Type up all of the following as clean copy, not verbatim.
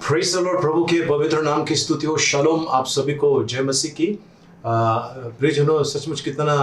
Praise the Lord. प्रभु के पवित्र नाम की स्तुति हो। शालोम आप सभी को जय मसीह की। प्रियजनों, सचमुच कितना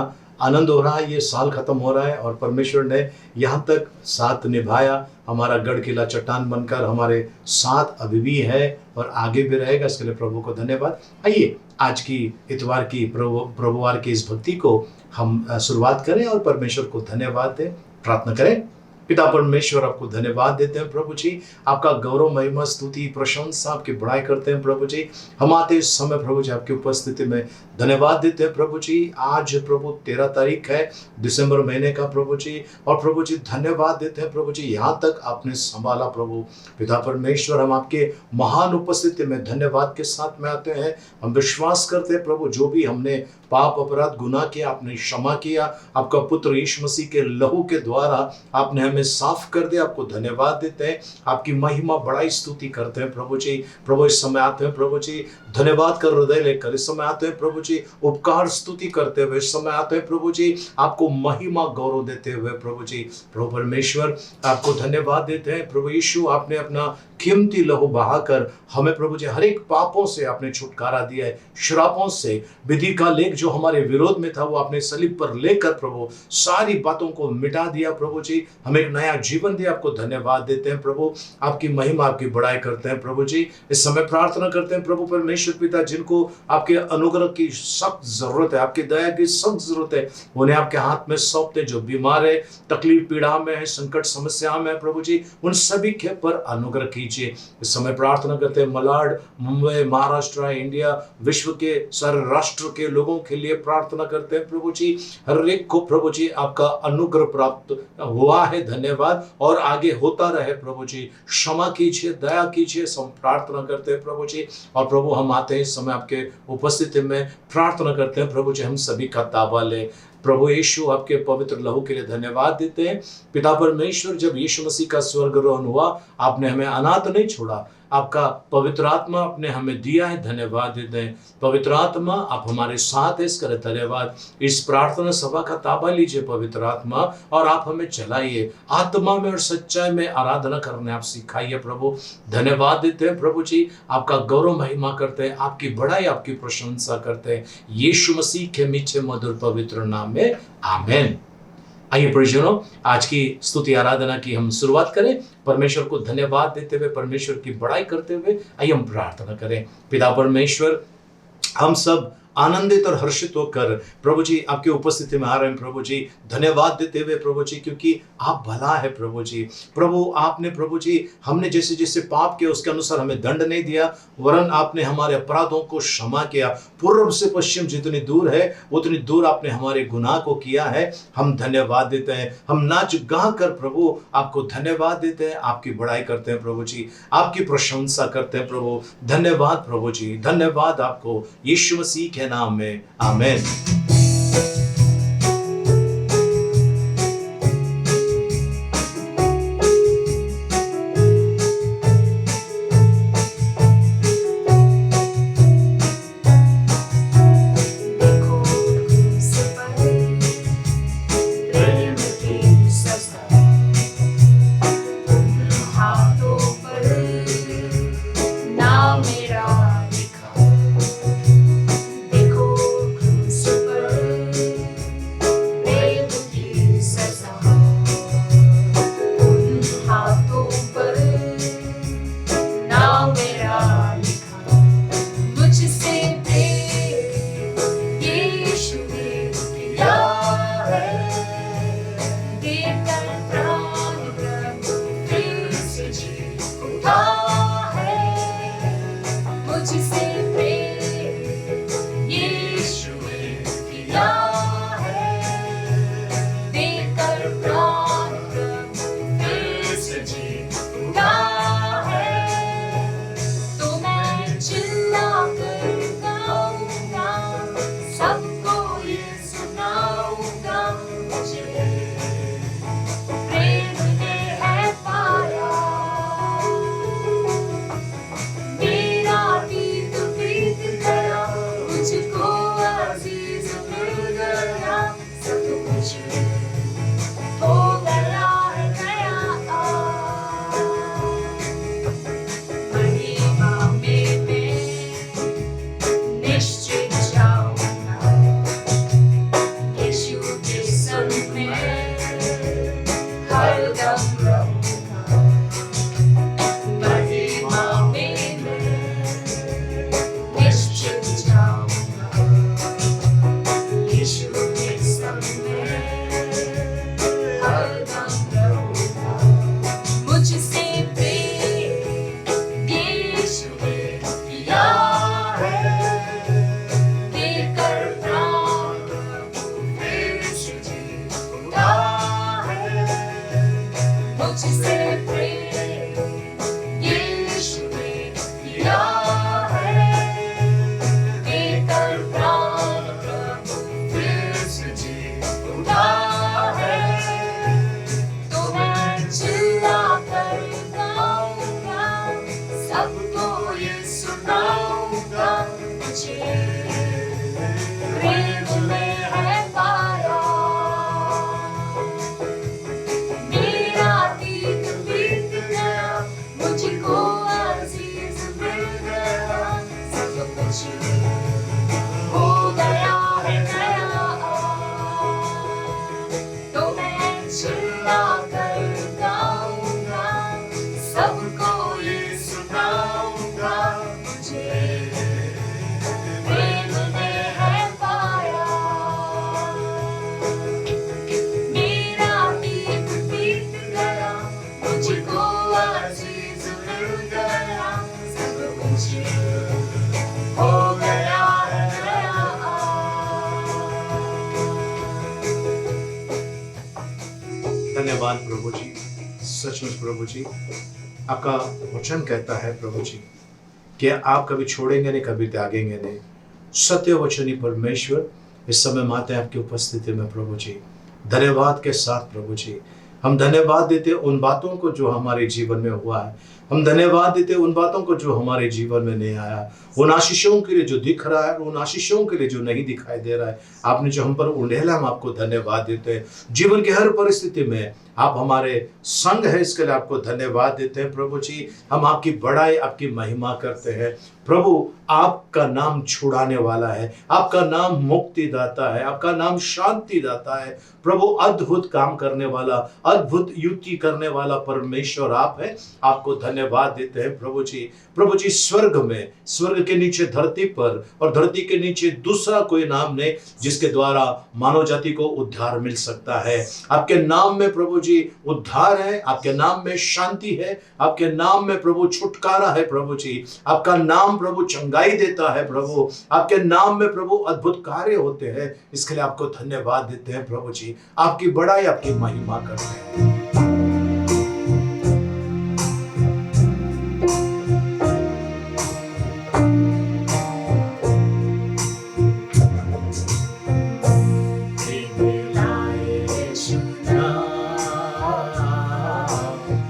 आनंद हो रहा है। ये साल खत्म हो रहा है और परमेश्वर ने यहाँ तक साथ निभाया। हमारा गढ़ किला चट्टान बनकर हमारे साथ अभी भी है और आगे भी रहेगा। इसके लिए प्रभु को धन्यवाद। आइए आज की इतवार की प्रभुवार की इस भक्ति को हम शुरुआत करें और परमेश्वर को धन्यवाद दें। प्रार्थना करें। पिता परमेश्वर, आपको धन्यवाद देते हैं प्रभु जी। आपका गौरव, महिमा, स्तुति, प्रशंसा, आपकी बड़ाई करते हैं प्रभु जी। हम आते इस समय प्रभु जी आपकी उपस्थिति में धन्यवाद देते हैं प्रभु जी। आज प्रभु 13 तारीख है दिसंबर महीने का प्रभु जी। और प्रभु जी धन्यवाद देते हैं प्रभु जी, यहाँ तक आपने संभाला प्रभु। पिता परमेश्वर, हम आपके महान उपस्थिति में धन्यवाद के साथ में आते हैं। हम विश्वास करते हैं प्रभु, जो भी हमने पाप अपराध गुनाह किया आपने क्षमा किया। आपका पुत्र यीशु मसीह के लहू के द्वारा आपने हमें साफ कर दिया। आपको धन्यवाद देते हैं। आपकी महिमा बड़ाई स्तुति करते हैं प्रभु जी। प्रभु इस समय आते हैं प्रभु जी, धन्यवाद कर हृदय लेकर इस समय आते हैं प्रभु जी, उपकार स्तुति करते हुए इस समय आते हैं प्रभु जी, आपको महिमा गौरव देते हुए प्रभु जी। प्रभु परमेश्वर, आपको धन्यवाद देते हैं प्रभु यीशु। आपने अपना कीमती लहू बहाकर हमें प्रभु जी हर एक पापों से आपने छुटकारा दिया है। श्रापों से, विधि का लेख जो हमारे विरोध में था वो आपने सलीब पर लेकर प्रभु सारी बातों को मिटा दिया प्रभु जी। हमें एक नया जीवन दिया। आपको धन्यवाद देते हैं प्रभु। आपकी महिमा, आपकी बड़ाई करते हैं प्रभु जी। इस समय प्रार्थना करते हैं प्रभु परमेश्वर पिता, जिनको आपके अनुग्रह की सख्त जरूरत है, आपकी दया की सख्त जरूरत है, उन्हें आपके हाथ में सौंपते। जो बीमार है, तकलीफ पीड़ा में है, संकट समस्या में है प्रभु जी, उन सभी के पर अनुग्रह कीजिए। इस समय प्रार्थना करते हैं मलाड, मुंबई, महाराष्ट्र, इंडिया, विश्व के सारे राष्ट्र के लोगों के लिए प्रार्थना करते हैं प्रभु जी। हर एक को प्रभु जी आपका अनुग्रह प्राप्त हुआ है, धन्यवाद, और आगे होता रहे प्रभु जी। क्षमा कीजिए, दया कीजिए, हम प्रार्थना करते हैं प्रभु जी। और प्रभु हम आते हैं इस समय आपके उपस्थिति में प्रार्थना करते हैं प्रभु जी, हम सभी का ताबा ले प्रभु यीशु। आपके पवित्र लहू के लिए धन्यवाद देते हैं पिता परमेश्वर। जब यीशु मसीह का स्वर्गारोहण हुआ, आपने हमें अनाथ नहीं छोड़ा, आपका पवित्र आत्मा आपने हमें दिया है, धन्यवाद देते हैं। पवित्र आत्मा आप हमारे साथ है, इसका धन्यवाद। इस प्रार्थना सभा का ताबा लीजिए पवित्र आत्मा, और आप हमें चलाइए आत्मा में और सच्चाई में आराधना करने आप सिखाइए प्रभु। धन्यवाद देते हैं प्रभु जी। आपका गौरव महिमा करते हैं, आपकी बड़ाई, आपकी प्रशंसा करते हैं यीशु मसीह के मीठे मधुर पवित्र नाम में, आमीन। आइए प्रियजनों, आज की स्तुति आराधना की हम शुरुआत करें। परमेश्वर को धन्यवाद देते हुए, परमेश्वर की बड़ाई करते हुए आइए हम प्रार्थना करें। पिता परमेश्वर, हम सब आनंदित और हर्षित होकर प्रभु जी आपकी उपस्थिति में आ रहे हैं प्रभु जी, धन्यवाद देते हुए प्रभु जी, क्योंकि आप भला है प्रभु जी। प्रभु आपने प्रभु जी हमने जैसे जैसे पाप किया उसके अनुसार हमें दंड नहीं दिया, वरन आपने हमारे अपराधों को क्षमा किया। पूर्व से पश्चिम जितनी दूर है उतनी दूर आपने हमारे गुनाह को किया है। हम धन्यवाद देते हैं। हम नाच गा कर प्रभु आपको धन्यवाद देते हैं, आपकी बड़ाई करते हैं प्रभु जी, आपकी प्रशंसा करते हैं प्रभु। धन्यवाद प्रभु जी, धन्यवाद आपको यीशु मसीह के नाम में, आमीन। Super धन्यवाद प्रभु जी। सचमुच प्रभु जी, आपका वचन कहता है प्रभु जी कि आप कभी छोड़ेंगे नहीं, कभी त्यागेंगे नहीं। सत्य वचनी परमेश्वर, इस समय माते आपकी उपस्थिति में प्रभु जी, धन्यवाद के साथ प्रभु जी हम धन्यवाद देते उन बातों को जो हमारे जीवन में हुआ है। हम धन्यवाद देते उन बातों को जो हमारे जीवन में नहीं आया, उन आशीषों के लिए जो दिख रहा है, उन आशीषों के लिए जो नहीं दिखाई दे रहा है। आपने जो हम पर उंडेला, हम आपको धन्यवाद देते हैं। जीवन की हर परिस्थिति में आप हमारे संग है, इसके लिए आपको धन्यवाद देते हैं प्रभु जी। हम आपकी बड़ाई, आपकी महिमा करते हैं प्रभु। आपका नाम छुड़ाने वाला है, आपका नाम मुक्तिदाता है, आपका नाम शांति दाता है प्रभु। अद्भुत काम करने वाला, अद्भुत युक्ति करने वाला परमेश्वर आप है। आपको धन्यवाद देते हैं प्रभु जी। प्रभु जी, स्वर्ग में, स्वर्ग के नीचे धरती पर और धरती के नीचे दूसरा कोई नाम नहीं जिसके द्वारा मानव जाति को उद्धार मिल सकता है। आपके नाम में प्रभु जी उद्धार है, आपके नाम में शांति है, आपके नाम में प्रभु छुटकारा है प्रभु जी। आपका नाम प्रभु चंगाई देता है प्रभु। आपके नाम में प्रभु अद्भुत कार्य होते हैं। इसके लिए आपको धन्यवाद देते हैं प्रभु जी। आपकी बड़ाई, आपकी महिमा करते हैं।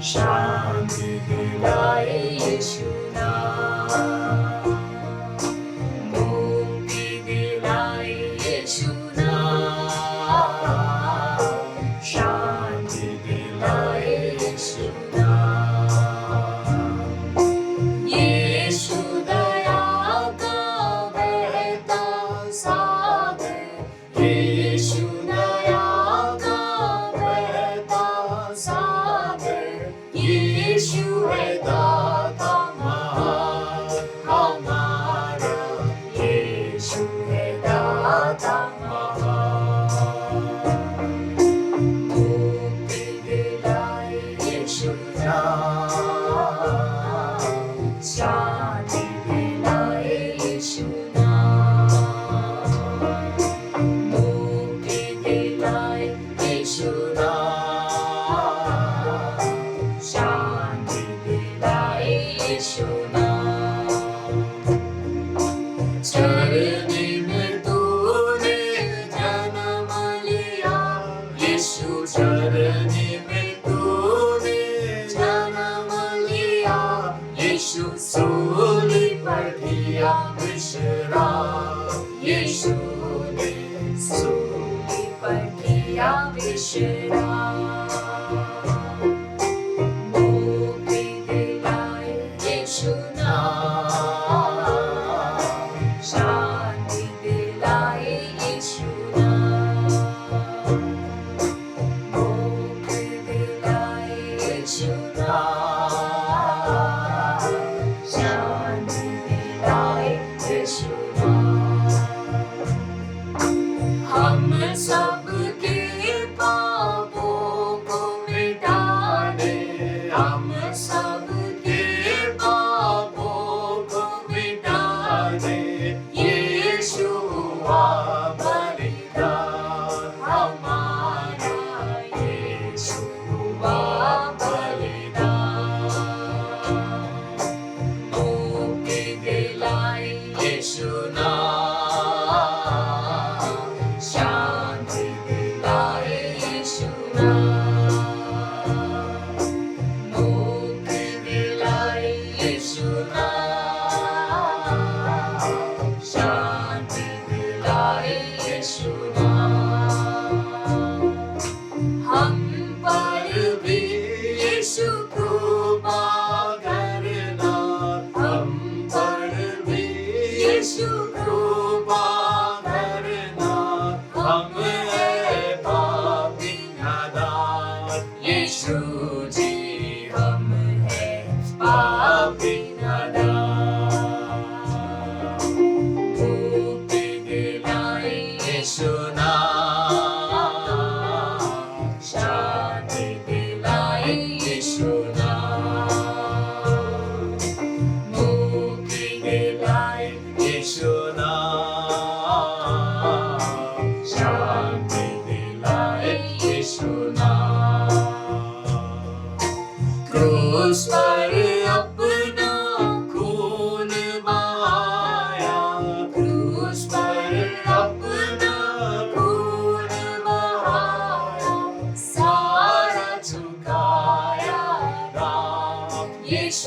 शांति दिलाए यीशु नाम।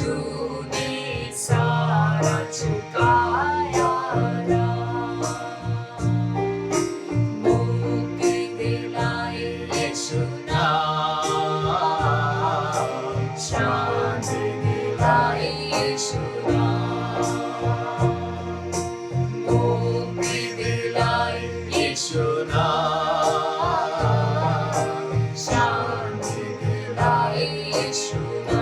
यीशु ने सारा चुकाया दाम। मुक्ति दिलाई यीशु नाम, शांति दिलाई यीशु नाम। मुक्ति दिलाई यीशु नाम, शांति दिलाई यीशु नाम।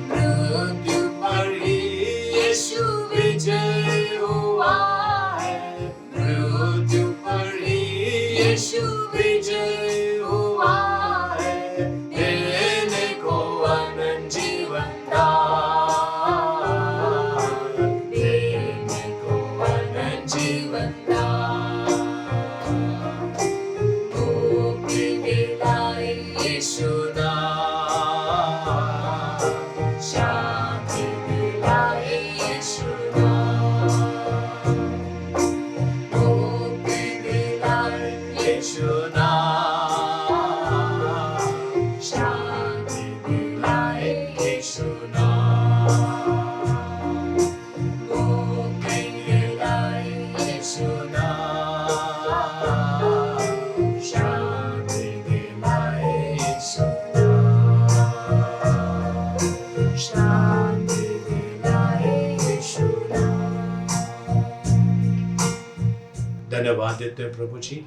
मृत्यु पर यीशु विजय हुआ है, मृत्यु पर यीशु विजय हुआ है, देने को अनंत जीवन दान, देने को अनंत जीवन दान। मुक्ति दिलाई यीशु नाम, शांति दिलाई यीशु नाम। मुक्ति दिलाई यीशु नाम, शांति दिलाई यीशु नाम। मुक्ति दिलाई यीशु नाम, शांति दिलाई यीशु नाम, शांति दिलाई यीशु नाम। धन्यवाद देते हैं प्रभु जी,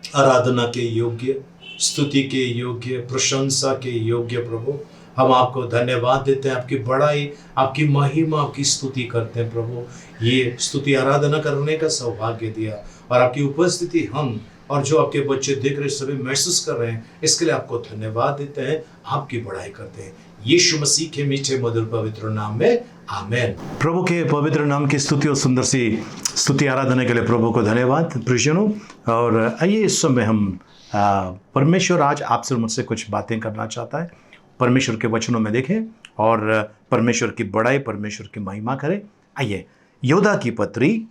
आराधना के योग्य, स्तुति के योग्य, प्रशंसा के योग्य प्रभु, हम आपको धन्यवाद देते हैं। आपकी बड़ाई, आपकी महिमा, आपकी स्तुति करते हैं प्रभु। ये स्तुति आराधना करने का सौभाग्य दिया और आपकी उपस्थिति हम और जो आपके बच्चे देख रहे सभी महसूस कर रहे हैं, इसके लिए आपको धन्यवाद देते हैं, आपकी बड़ाई करते हैं। यीशु मसीह के मीठे मधुर पवित्र नाम में आमेन। प्रभु के पवित्र नाम की स्तुति और सुंदर सी स्तुति आराधना के लिए प्रभु को धन्यवाद प्रियजनों। और आइए इस समय हम परमेश्वर आज आपसे मुझसे कुछ बातें करना चाहता है। परमेश्वर के वचनों में देखें और परमेश्वर की बड़ाई, परमेश्वर की महिमा करें। आइए योदा की पत्री,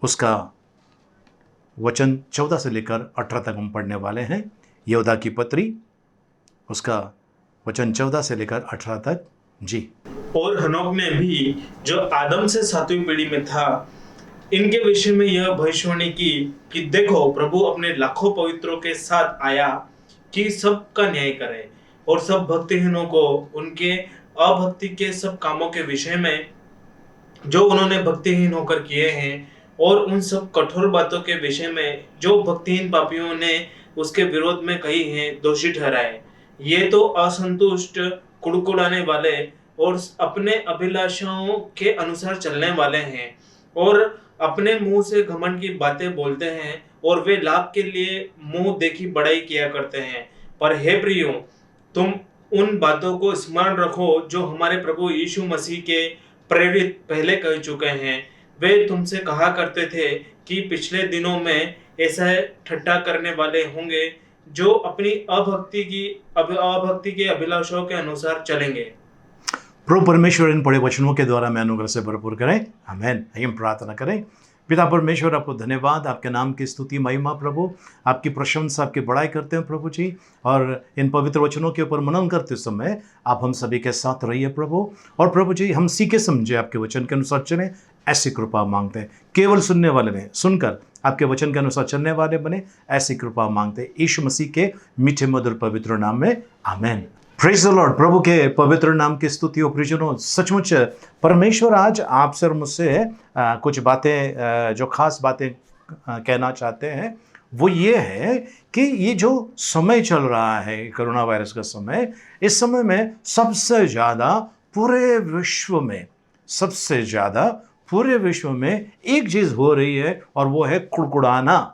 उसका वचन 14 से लेकर 18 तक हम पढ़ने वाले हैं। योदा की पत्री, उसका वचन 14 से लेकर 18 तक। जी। और हनोक ने भी, जो आदम से 7वीं पीढ़ी में था, इनके विषय में यह भविष्यवाणी की कि देखो, प्रभु अपने लाखों पवित्रों के साथ आया कि सबका न्याय करे और सब भक्तिहीनों को उनके अभक्ति के सब कामों के विषय में जो उन्होंने भक्तिहीन होकर किए हैं, और उन सब कठोर बातों के विषय में जो भक्तिहीन पापियों ने उसके विरोध में कही हैं, दोषी ठहराए। ये तो असंतुष्ट, कुड़कुड़ाने वाले और अपने अभिलाषाओं के अनुसार चलने वाले हैं, और अपने मुंह से घमंड की बातें बोलते हैं, और वे लाभ के लिए मुंह देखी बड़ाई किया करते हैं। पर हे प्रियो, तुम उन बातों को स्मरण रखो जो हमारे प्रभु यीशु मसीह के प्रेरित पहले कह चुके हैं। वे तुमसे कहा करते थे कि पिछले दिनों में ऐसा ठट्ठा करने वाले होंगे जो अपनी अभक्ति के अभिलाषाओं के अनुसार चलेंगे। प्रभु परमेश्वर इन पढ़े वचनों के द्वारा मैं अनुग्रह से भरपूर करें। आमेन। हम प्रार्थना करें। पिता परमेश्वर, आपको धन्यवाद, आपके नाम की स्तुति महिमा प्रभु, आपकी प्रशंसा, आपकी बड़ाई करते हैं प्रभु जी। और इन पवित्र वचनों के ऊपर मनन करते समय आप हम सभी के साथ रहिए प्रभु। और प्रभु जी, हम सीखे समझे आपके वचन के अनुसार चलें, ऐसी कृपा मांगते हैं। केवल सुनने वाले नहीं, सुनकर आपके वचन के अनुसार चलने वाले बने, ऐसी कृपा मांगते हैं यीशु मसीह के मीठे मधुर पवित्र नाम में आमेन। Praise the Lord. प्रभु के पवित्र नाम की स्तुति हो प्रियजनों। सचमुच परमेश्वर आज आपसे और मुझसे कुछ बातें, जो खास बातें कहना चाहते हैं, वो ये है कि ये जो समय चल रहा है, कोरोना वायरस का समय, इस समय में सबसे ज़्यादा पूरे विश्व में एक चीज़ हो रही है, और वो है कुड़कुड़ाना।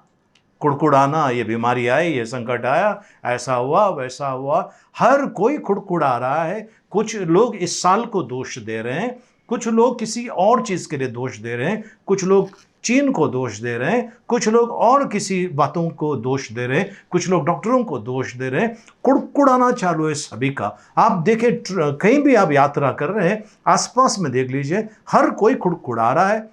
ये बीमारी आई, ये संकट आया, ऐसा हुआ, वैसा हुआ, हर कोई कुड़कुड़ा रहा है। कुछ लोग इस साल को दोष दे रहे हैं, कुछ लोग किसी और चीज़ के लिए दोष दे रहे हैं, कुछ लोग चीन को दोष दे रहे हैं, कुछ लोग और किसी बातों को दोष दे रहे हैं, कुछ लोग डॉक्टरों को दोष दे रहे हैं। कुड़कुड़ाना चालू है सभी का। आप देखें, कहीं भी आप यात्रा कर रहे हैं, आसपास में देख लीजिए, हर कोई कुड़कुड़ा रहा है।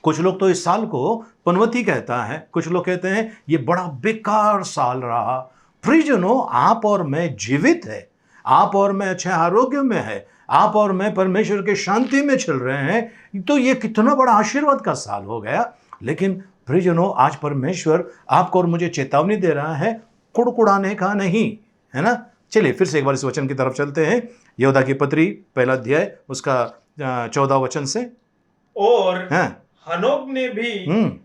कुछ लोग तो इस साल को पनवती कहता है, कुछ लोग कहते हैं ये बड़ा बेकार साल रहा। प्रियजनों, आप और मैं जीवित है, आप और मैं अच्छे आरोग्य में है, आप और मैं परमेश्वर के शांति में चल रहे हैं, तो ये कितना बड़ा आशीर्वाद का साल हो गया। लेकिन प्रियजनों, आज परमेश्वर आपको और मुझे चेतावनी दे रहा है, कुड़कुड़ाने का नहीं, है ना। चलिए फिर से एक बार इस वचन की तरफ चलते हैं। यहूदा की पत्री 1 अध्याय उसका 14 वचन से। और हाँ हनोक ने भी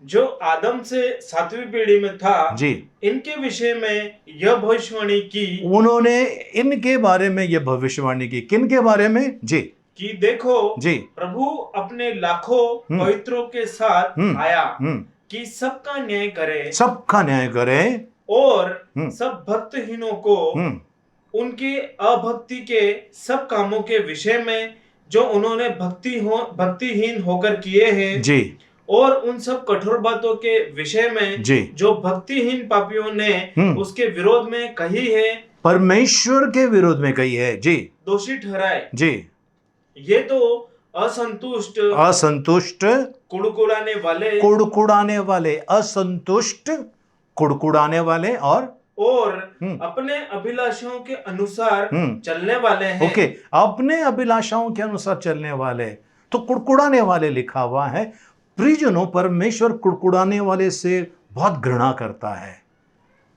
जो आदम से 7वीं पीढ़ी में था, जी, इनके विषय में यह भविष्यवाणी की उन्होंने इनके बारे में यह भविष्यवाणी की। किन के बारे में जी? कि देखो जी, प्रभु अपने लाखों पवित्रों के साथ आया कि सबका न्याय करे, सबका न्याय करे और सब भक्तहीनों को उनके अभक्ति के सब कामों के विषय में जो उन्होंने भक्तिहीन होकर किए हैं जी, और उन सब कठोर बातों के विषय में जी, जो भक्तिहीन पापियों ने उसके विरोध में कही है, परमेश्वर के विरोध में कही है जी, दोषी ठहराए। जी। ये तो असंतुष्ट कुड़कुड़ाने वाले, असंतुष्ट कुड़कुड़ाने वाले और अपने अभिलाषाओं के अनुसार चलने वाले हैं। ओके, अपने अभिलाषाओं के अनुसार चलने वाले, तो कुड़कुड़ाने वाले लिखा हुआ है। प्रियजनों, परमेश्वर कुड़कुड़ाने वाले से बहुत घृणा करता है।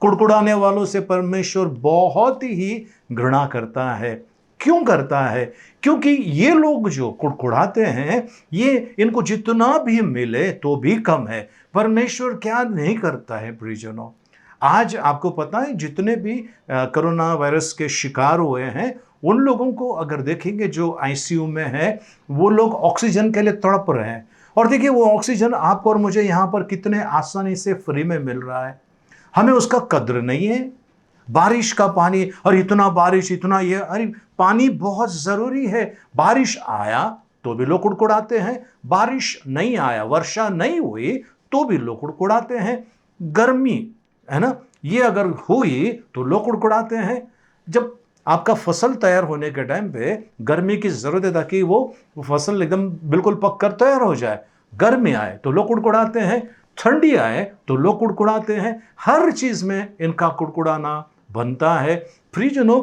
कुड़कुड़ाने वालों से परमेश्वर बहुत ही घृणा करता है। क्यों करता है? क्योंकि ये लोग जो कुड़कुड़ाते हैं, ये इनको जितना भी मिले तो भी कम है। परमेश्वर क्या नहीं करता है प्रियजनों? आज आपको पता है, जितने भी कोरोना वायरस के शिकार हुए हैं, उन लोगों को अगर देखेंगे जो आईसीयू में है, वो लोग ऑक्सीजन के लिए तड़प रहे हैं। और देखिए, वो ऑक्सीजन आपको और मुझे यहाँ पर कितने आसानी से फ्री में मिल रहा है। हमें उसका कद्र नहीं है। बारिश का पानी, और इतना बारिश, इतना ये, अरे पानी बहुत ज़रूरी है। बारिश आया तो भी लोग कुड़कुड़ाते हैं, बारिश नहीं आया, वर्षा नहीं हुई तो भी लोग कुड़कुड़ाते हैं। गर्मी है ना, ये अगर हुई तो लोग कुड़कुड़ाते हैं। जब आपका फसल तैयार होने के टाइम पे गर्मी की ज़रूरत है ताकि वो फसल एकदम बिल्कुल पक कर तैयार हो जाए। गर्मी आए तो लोग कुड़कुड़ाते हैं, ठंडी आए तो लोग कुड़कुड़ाते हैं। हर चीज़ में इनका कुड़कुड़ाना बनता है। प्रियजनों,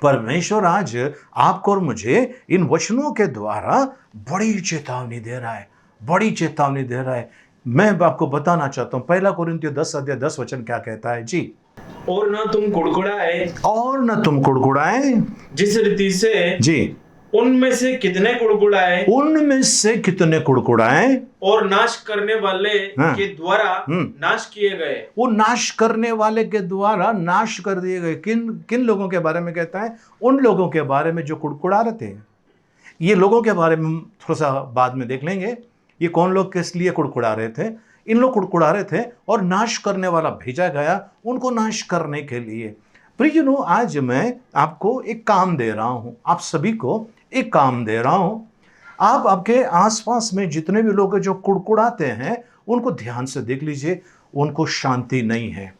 परमेश्वर आज आपको और मुझे इन वचनों के द्वारा बड़ी चेतावनी दे रहा है, बड़ी चेतावनी दे रहा है। मैं आपको बताना चाहता हूँ, 1 कुरिन्थियों 10 अध्याय 10 वचन क्या कहता है जी? और न तुम कुड़कुड़ाए जिस रीति से जी, उनमें से कितने कुड़कुड़ाए और नाश करने वाले के द्वारा नाश किए गए। वो नाश करने वाले के द्वारा नाश कर दिए गए। किन लोगों के बारे में कहता है? उन लोगों के बारे में जो कुड़कुड़ा रहे थे। ये लोगों के बारे में थोड़ा सा बाद में देख लेंगे, ये कौन लोग किस लिए कुड़कुड़ा रहे थे। इन लोग कुड़कुड़ा रहे थे और नाश करने वाला भेजा गया उनको नाश करने के लिए। प्रियजनों, आज मैं आपको एक काम दे रहा हूं, आप सभी को एक काम दे रहा हूं। आप आपके आसपास में जितने भी लोग जो कुड़कुड़ाते हैं, उनको ध्यान से देख लीजिए। उनको शांति नहीं है,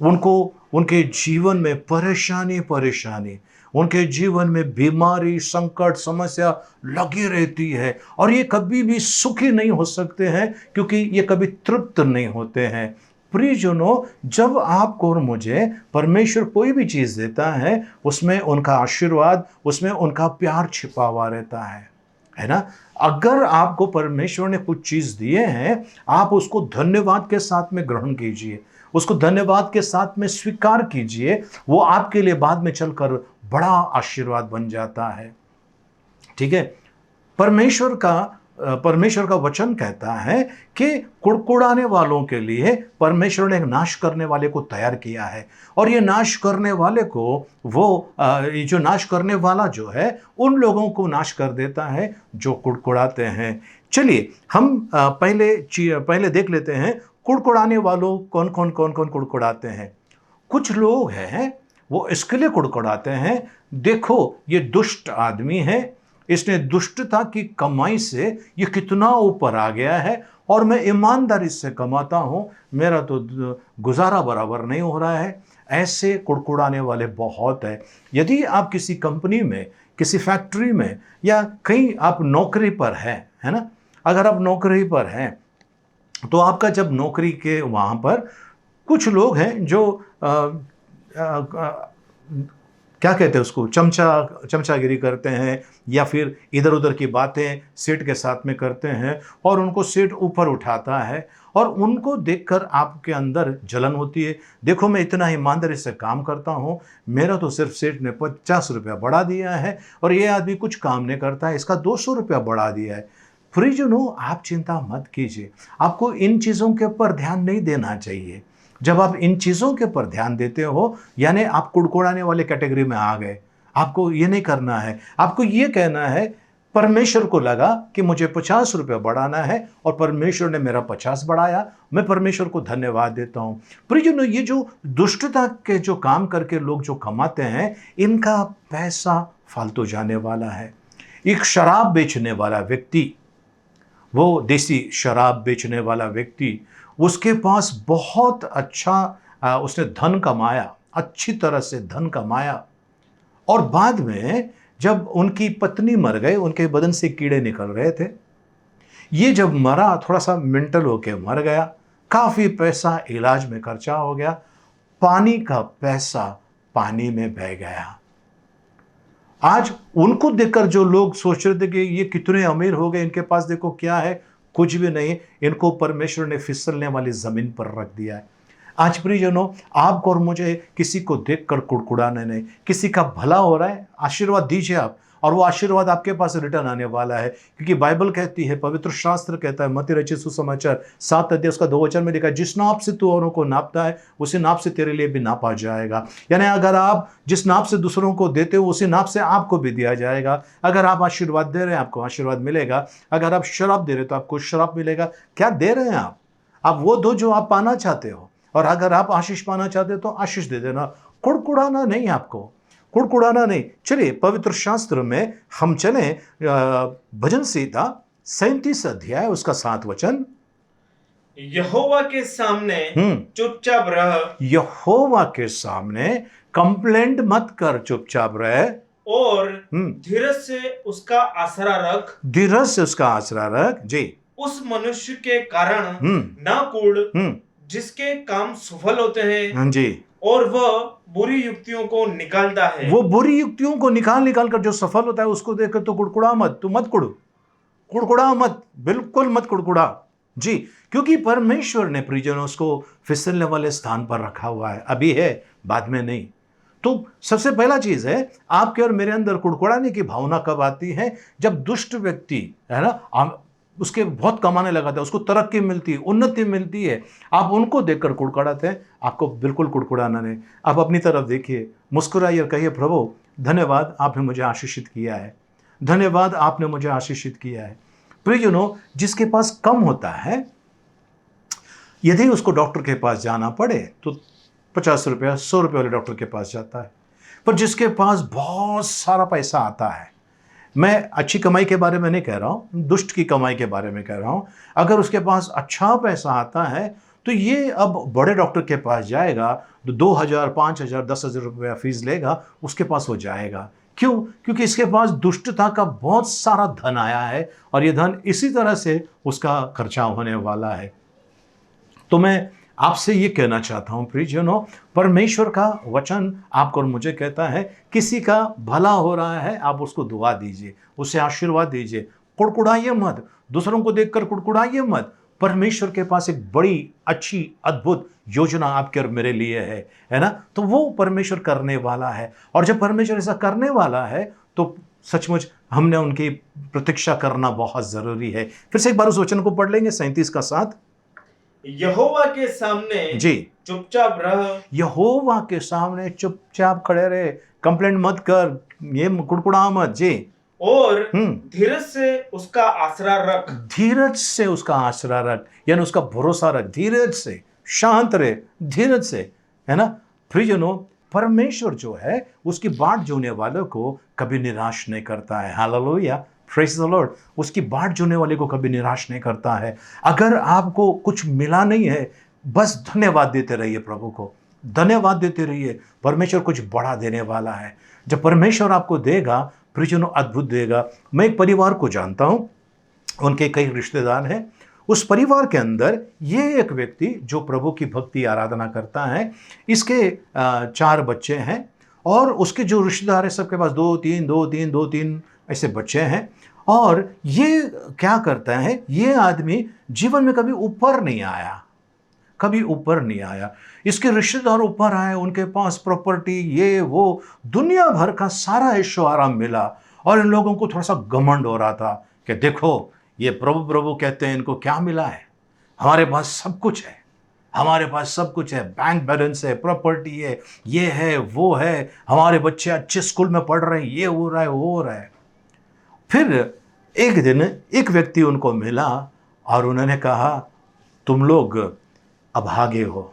उनको उनके जीवन में परेशानी, उनके जीवन में बीमारी, संकट, समस्या लगी रहती है और ये कभी भी सुखी नहीं हो सकते हैं, क्योंकि ये कभी तृप्त नहीं होते हैं। प्रियजनों, जब आपको और मुझे परमेश्वर कोई भी चीज़ देता है, उसमें उनका आशीर्वाद, उसमें उनका प्यार छिपा हुआ रहता है ना। अगर आपको परमेश्वर ने कुछ चीज़ दिए हैं, आप उसको धन्यवाद के साथ में ग्रहण कीजिए, उसको धन्यवाद के साथ में स्वीकार कीजिए। वो आपके लिए बाद में चलकर बड़ा आशीर्वाद बन जाता है। ठीक है, परमेश्वर का वचन कहता है कि कुड़कुड़ाने वालों के लिए परमेश्वर ने एक नाश करने वाले को तैयार किया है। और ये नाश करने वाले को जो नाश करने वाला जो है, उन लोगों को नाश कर देता है जो कुड़कुड़ाते हैं। चलिए हम पहले देख लेते हैं, कुड़कुड़ाने वालों कौन कुड़कुड़ाते हैं। कुछ लोग हैं वो इसके लिए कुड़कुड़ाते हैं, देखो ये दुष्ट आदमी है, इसने दुष्टता की कमाई से ये कितना ऊपर आ गया है और मैं ईमानदारी से कमाता हूँ, मेरा तो गुजारा बराबर नहीं हो रहा है। ऐसे कुड़कुड़ाने वाले बहुत है। यदि आप किसी कंपनी में, किसी फैक्ट्री में या कहीं आप नौकरी पर हैं, है ना, अगर आप नौकरी पर हैं तो आपका जब नौकरी के वहाँ पर कुछ लोग हैं जो क्या कहते हैं उसको, चमचागिरी करते हैं, या फिर इधर उधर की बातें सेठ के साथ में करते हैं और उनको सेठ ऊपर उठाता है और उनको देखकर आपके अंदर जलन होती है। देखो मैं इतना ईमानदारी से काम करता हूँ, मेरा तो सिर्फ सेठ ने 50 रुपया बढ़ा दिया है और ये आदमी कुछ काम नहीं करता है, इसका 200 रुपया बढ़ा दिया है। प्रियजनों, आप चिंता मत कीजिए, आपको इन चीज़ों के ऊपर ध्यान नहीं देना चाहिए। जब आप इन चीज़ों के ऊपर ध्यान देते हो, यानी आप कुड़कुड़ाने वाले कैटेगरी में आ गए। आपको ये नहीं करना है, आपको ये कहना है परमेश्वर को लगा कि मुझे 50 रुपये बढ़ाना है और परमेश्वर ने मेरा 50 बढ़ाया, मैं परमेश्वर को धन्यवाद देता हूँ। प्रियजनों, ये जो दुष्टता के जो काम करके लोग जो कमाते हैं, इनका पैसा फालतू जाने वाला है। एक शराब बेचने वाला व्यक्ति, वो देसी शराब बेचने वाला व्यक्ति, उसके पास बहुत अच्छा उसने धन कमाया, अच्छी तरह से धन कमाया, और बाद में जब उनकी पत्नी मर गई, उनके बदन से कीड़े निकल रहे थे, ये जब मरा थोड़ा सा मेंटल होके मर गया, काफ़ी पैसा इलाज में खर्चा हो गया, पानी का पैसा पानी में बह गया। आज उनको देखकर जो लोग सोच रहे थे कि ये कितने अमीर हो गए, इनके पास देखो क्या है, कुछ भी नहीं, इनको परमेश्वर ने फिसलने वाली जमीन पर रख दिया है। आज प्रियजनों, आपको और मुझे किसी को देखकर कुड़कुड़ाना नहीं, किसी का भला हो रहा है आशीर्वाद दीजिए आप, और वो आशीर्वाद आपके पास रिटर्न आने वाला है, क्योंकि बाइबल कहती है, पवित्र शास्त्र कहता है, मत्ती रचित सुसमाचार 7 अध्याय उसका 2 वचन में लिखा है, जिस नाप से तू औरों को नापता है उसी नाप से तेरे लिए भी नापा जाएगा। यानी अगर आप जिस नाप से दूसरों को देते हो उसी नाप से आपको भी दिया जाएगा। अगर आप आशीर्वाद दे रहे हैं आपको आशीर्वाद मिलेगा, अगर आप शराब दे रहे हो तो आपको शराब मिलेगा। क्या दे रहे हैं आप वो दो जो आप पाना चाहते हो, और अगर आप आशीष पाना चाहते हो तो आशीष दे देना, कुड़कुड़ाना नहीं, आपको कुड़कुड़ाना नहीं। चलिए पवित्र शास्त्र में हम चले, भजन संहिता 37 अध्याय उसका 7 वचन, यहोवा के सामने चुपचाप रह, यहोवा के सामने कंप्लेंट मत कर, चुपचाप रह, और धीरज से उसका आसरा रख, धीरज से उसका आसरा रख। जी, उस मनुष्य के कारण ना कुड़ जिसके काम सफल होते हैं, हाँ जी, और वह बुरी युक्तियों को निकालता है। वो बुरी युक्तियों को निकाल कर जो सफल होता है उसको देखकर तो कुड़कुड़ा मत, तू मत कुड़कुड़ा मत, बिल्कुल मत कुड़कुड़ा। जी, क्योंकि परमेश्वर ने प्रियजनों उसको फिसलने वाले स्थान पर रखा हुआ है, अभी है, बाद में नहीं। तो सबसे पहला चीज है, आपके और मेरे अंदर कुड़कुड़ाने की भावना कब आती है, जब दुष्ट व्यक्ति है ना, उसके बहुत कमाने लगा था, उसको तरक्की मिलती है, उन्नति मिलती है, आप उनको देखकर कुड़कुड़ाते हैं। आपको बिल्कुल कुड़कुड़ाना नहीं। आप अपनी तरफ देखिए, मुस्कुराइए और कहिए, प्रभु धन्यवाद, आपने मुझे आशीषित किया है, धन्यवाद आपने मुझे आशीषित किया है। प्रियजनों, जिसके पास कम होता है, यदि उसको डॉक्टर के पास जाना पड़े तो 50 रुपया 100 रुपये वाले डॉक्टर के पास जाता है, पर जिसके पास बहुत सारा पैसा आता है, मैं अच्छी कमाई के बारे में नहीं कह रहा हूँ, दुष्ट की कमाई के बारे में कह रहा हूँ, अगर उसके पास अच्छा पैसा आता है तो ये अब बड़े डॉक्टर के पास जाएगा तो 2000, 5000, 10,000 रुपया फीस लेगा, उसके पास वो जाएगा। क्यों? क्योंकि इसके पास दुष्टता का बहुत सारा धन आया है और ये धन इसी तरह से उसका खर्चा होने वाला है। तो मैं आपसे ये कहना चाहता हूँ प्रियजनों, परमेश्वर का वचन आपको और मुझे कहता है, किसी का भला हो रहा है आप उसको दुआ दीजिए, उसे आशीर्वाद दीजिए, कुड़कुड़ाइए मत, दूसरों को देखकर कुड़कुड़ाइए मत। परमेश्वर के पास एक बड़ी अच्छी अद्भुत योजना आपके और मेरे लिए है ना, तो वो परमेश्वर करने वाला है, और जब परमेश्वर ऐसा करने वाला है तो सचमुच हमने उनकी प्रतीक्षा करना बहुत जरूरी है। फिर से एक बार उस वचन को पढ़ लेंगे, 37 का 7, यहोवा के सामने जी चुपचाप रह, यहोवा के सामने चुपचाप खड़े रहे, कंप्लेंट मत कर, ये कुड़कुड़ा मत। जी, और धीरज से उसका आसरा रख, धीरज से उसका आसरा रख, यानी उसका भरोसा रख, धीरज से, शांत रहे, धीरज से, है ना। प्रियजनों, परमेश्वर जो है उसकी बाट जोने वालों को कभी निराश नहीं करता है। Hallelujah, praise the Lord. उसकी बाट जोने वाले को कभी निराश नहीं करता है। अगर आपको कुछ मिला नहीं है, बस धन्यवाद देते रहिए, प्रभु को धन्यवाद देते रहिए, परमेश्वर कुछ बड़ा देने वाला है। जब परमेश्वर आपको देगा, प्रियजनों, अद्भुत देगा। मैं एक परिवार को जानता हूं, उनके कई रिश्तेदार हैं। उस परिवार के अंदर ये एक व्यक्ति जो प्रभु की भक्ति आराधना करता है, इसके 4 बच्चे हैं, और उसके जो रिश्तेदार हैं सबके पास 2-3 ऐसे बच्चे हैं। और ये क्या करता है, ये आदमी जीवन में कभी ऊपर नहीं आया, कभी ऊपर नहीं आया। इसके रिश्तेदार ऊपर आए, उनके पास प्रॉपर्टी, ये वो दुनिया भर का सारा ऐशो आराम मिला, और इन लोगों को थोड़ा सा घमंड हो रहा था कि देखो ये प्रभु प्रभु कहते हैं, इनको क्या मिला है, हमारे पास सब कुछ है, हमारे पास सब कुछ है, बैंक बैलेंस है, प्रॉपर्टी है, ये है वो है, हमारे बच्चे अच्छे स्कूल में पढ़ रहे हैं, ये हो रहा है वो हो रहा है। फिर एक दिन एक व्यक्ति उनको मिला और उन्होंने कहा तुम लोग अभागे हो।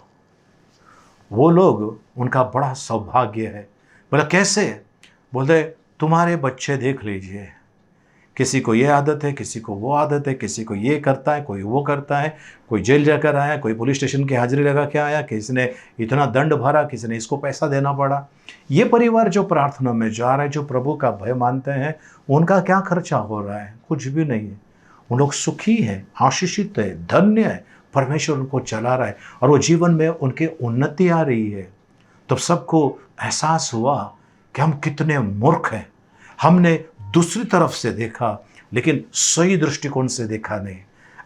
वो लोग, उनका बड़ा सौभाग्य है। बोला कैसे? बोलते तुम्हारे बच्चे देख लीजिए, किसी को ये आदत है, किसी को वो आदत है, किसी को ये करता है, कोई वो करता है, कोई जेल जाकर आया, कोई पुलिस स्टेशन की हाजिरी लगा के आया, किसी ने इतना दंड भरा, किसी ने इसको पैसा देना पड़ा। ये परिवार जो प्रार्थना में जा रहे हैं, जो प्रभु का भय मानते हैं, उनका क्या खर्चा हो रहा है? कुछ भी नहीं है। उन लोग सुखी है, आशीषित है, धन्य है, परमेश्वर उनको चला रहा है और वो जीवन में उनके उन्नति आ रही है। तब सबको एहसास हुआ कि हम कितने मूर्ख हैं, हमने दूसरी तरफ से देखा लेकिन सही दृष्टिकोण से देखा नहीं।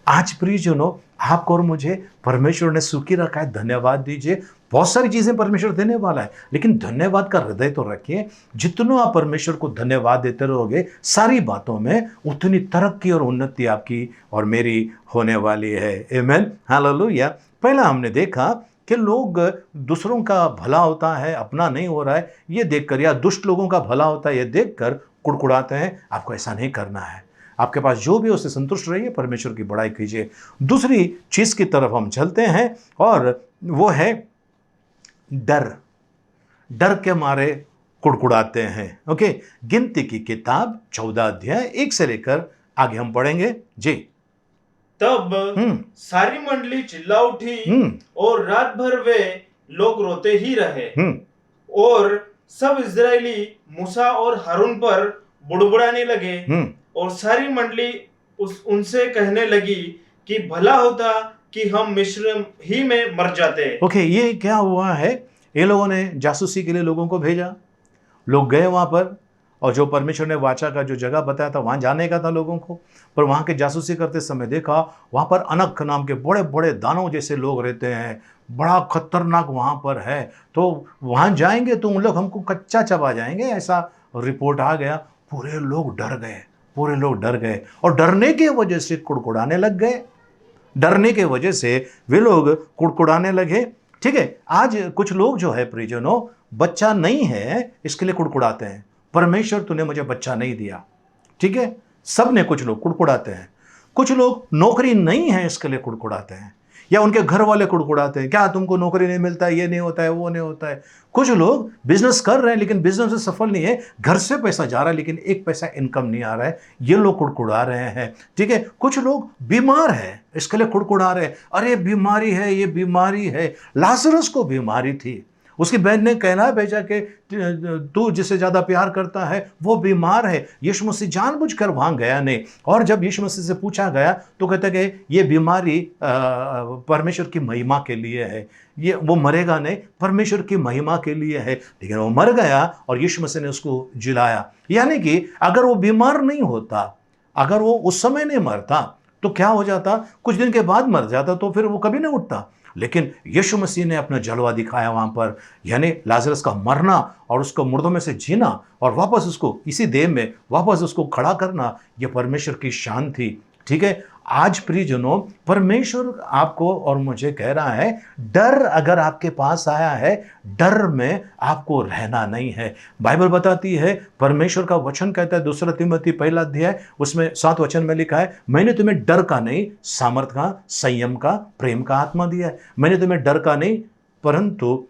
आज प्रियजनों, आपको और मुझे परमेश्वर ने सुखी रखा है, धन्यवाद दीजिए। बहुत सारी चीजें परमेश्वर देने वाला है, लेकिन धन्यवाद का हृदय तो रखिए। जितना आप परमेश्वर को धन्यवाद देते रहोगे, सारी बातों में उतनी तरक्की और उन्नति आपकी और मेरी होने वाली है। आमीन, हालेलुया। पहला हमने देखा कि लोग दूसरों का भला होता है, अपना नहीं हो रहा है ये देखकर, या दुष्ट लोगों का भला होता है ये देखकर कुड़कुड़ाते हैं। आपको ऐसा नहीं करना है। आपके पास जो भी उससे संतुष्ट रहिए, परमेश्वर की बड़ाई कीजिए। दूसरी चीज की तरफ हम चलते हैं और वो है डर। डर के मारे कुड़कुड़ाते हैं। ओके, गिनती की किताब 14 अध्याय 1 से लेकर आगे हम पढ़ेंगे जी। तब सारी मंडली चिल्ला उठी और रात भर वे लोग रोते ही रहे। और सब इजरायली मूसा और हारून पर बुड़बुड़ाने लगे और सारी मंडली उनसे कहने लगी कि भला होता कि हम मिस्र ही में मर जाते। ओके, ये क्या हुआ है? ये लोगों ने जासूसी के लिए लोगों को भेजा, लोग गए वहां पर, और जो परमेश्वर ने वाचा का जो जगह बताया था वहां जाने का था लोगों को, पर वहां के जासूसी करते समय देखा वहां पर अनक नाम के बड़े बड़े दानव जैसे लोग रहते हैं, बड़ा खतरनाक वहां पर है, तो वहां जाएंगे तो उन लोग हमको कच्चा चबा जाएंगे, ऐसा रिपोर्ट आ गया। पूरे लोग डर गए, पूरे लोग डर गए और डरने की वजह से कुड़कुड़ाने लग गए। डरने के वजह से वे लोग कुड़कुड़ाने लगे। ठीक है, आज कुछ लोग जो है प्रियजनों, बच्चा नहीं है इसके लिए कुड़कुड़ाते हैं, परमेश्वर तूने मुझे बच्चा नहीं दिया। ठीक है, सब ने, कुछ लोग कुड़कुड़ाते हैं। कुछ लोग नौकरी नहीं है इसके लिए कुड़कुड़ाते हैं, या उनके घर वाले कुड़कुड़ाते हैं, क्या तुमको नौकरी नहीं मिलता है, ये नहीं होता है, वो नहीं होता है। कुछ लोग बिजनेस कर रहे हैं लेकिन बिजनेस में सफल नहीं है, घर से पैसा जा रहा है लेकिन एक पैसा इनकम नहीं आ रहा है, ये लोग कुड़कुड़ा रहे हैं। ठीक है, कुछ लोग बीमार है इसके लिए कुड़कुड़ा रहे हैं, अरे बीमारी है, ये बीमारी है। लाजरस को बीमारी थी, उसकी बहन ने कहना भेजा कि तू जिससे ज्यादा प्यार करता है वो बीमार है। यीशु मसीह जानबूझकर वहां गया नहीं, और जब यीशु मसीह से पूछा गया तो कहते कि ये बीमारी परमेश्वर की महिमा के लिए है, ये वो मरेगा नहीं, परमेश्वर की महिमा के लिए है। लेकिन वो मर गया और यीशु मसीह ने उसको जिलाया। यानी कि अगर वो बीमार नहीं होता, अगर वो उस समय नहीं मरता तो क्या हो जाता? कुछ दिन के बाद मर जाता, तो फिर वो कभी नहीं उठता। लेकिन यीशु मसीह ने अपना जलवा दिखाया वहां पर, यानी लाजरस का मरना और उसको मुर्दों में से जीना और वापस उसको इसी देह में वापस उसको खड़ा करना, यह परमेश्वर की शान थी। ठीक है, आज प्रियजनों, परमेश्वर आपको और मुझे कह रहा है, डर अगर आपके पास आया है, डर में आपको रहना नहीं है। बाइबल बताती है, परमेश्वर का वचन कहता है, 2 तिमोथी 1 अध्याय उसमें 7 वचन में लिखा है, मैंने तुम्हें डर का नहीं, सामर्थ का, संयम का, प्रेम का आत्मा दिया है। मैंने तुम्हें डर का नहीं परंतु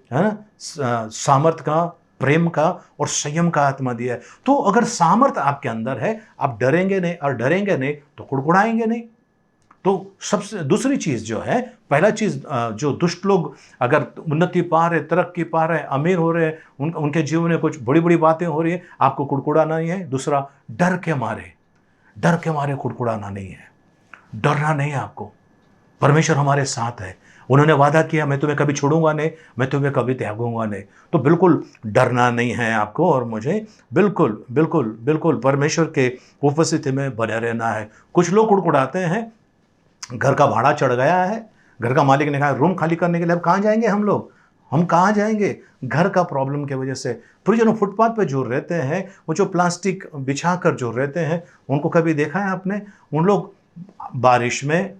सामर्थ का, प्रेम का और संयम का आत्मा दिया है। तो अगर सामर्थ आपके अंदर है, आप डरेंगे नहीं, और डरेंगे नहीं तो कुड़कुड़ाएंगे नहीं। तो सबसे दूसरी चीज जो है, पहला चीज, जो दुष्ट लोग अगर उन्नति पा रहे, तरक्की पा रहे, अमीर हो रहे, उनके जीवन में कुछ बड़ी बड़ी बातें हो रही है, आपको कुड़कुड़ाना नहीं है। दूसरा, डर के मारे कुड़कुड़ाना नहीं है, डरना नहीं है आपको। परमेश्वर हमारे साथ है, उन्होंने वादा किया, मैं तुम्हें कभी छोड़ूंगा नहीं, मैं तुम्हें कभी त्यागूंगा नहीं। तो बिल्कुल डरना नहीं है आपको और मुझे, बिल्कुल बिल्कुल बिल्कुल परमेश्वर के उपस्थिति में बने रहना है। कुछ लोग कुड़कुड़ाते हैं, घर का भाड़ा चढ़ गया है, घर का मालिक ने कहा रूम खाली करने के लिए, अब कहाँ जाएंगे हम लोग, हम कहाँ जाएंगे, घर का प्रॉब्लम की वजह से। परिजनों, फुटपाथ पे जो रहते हैं, वो जो प्लास्टिक बिछा कर जो रहते हैं, उनको कभी देखा है आपने? उन लोग बारिश में,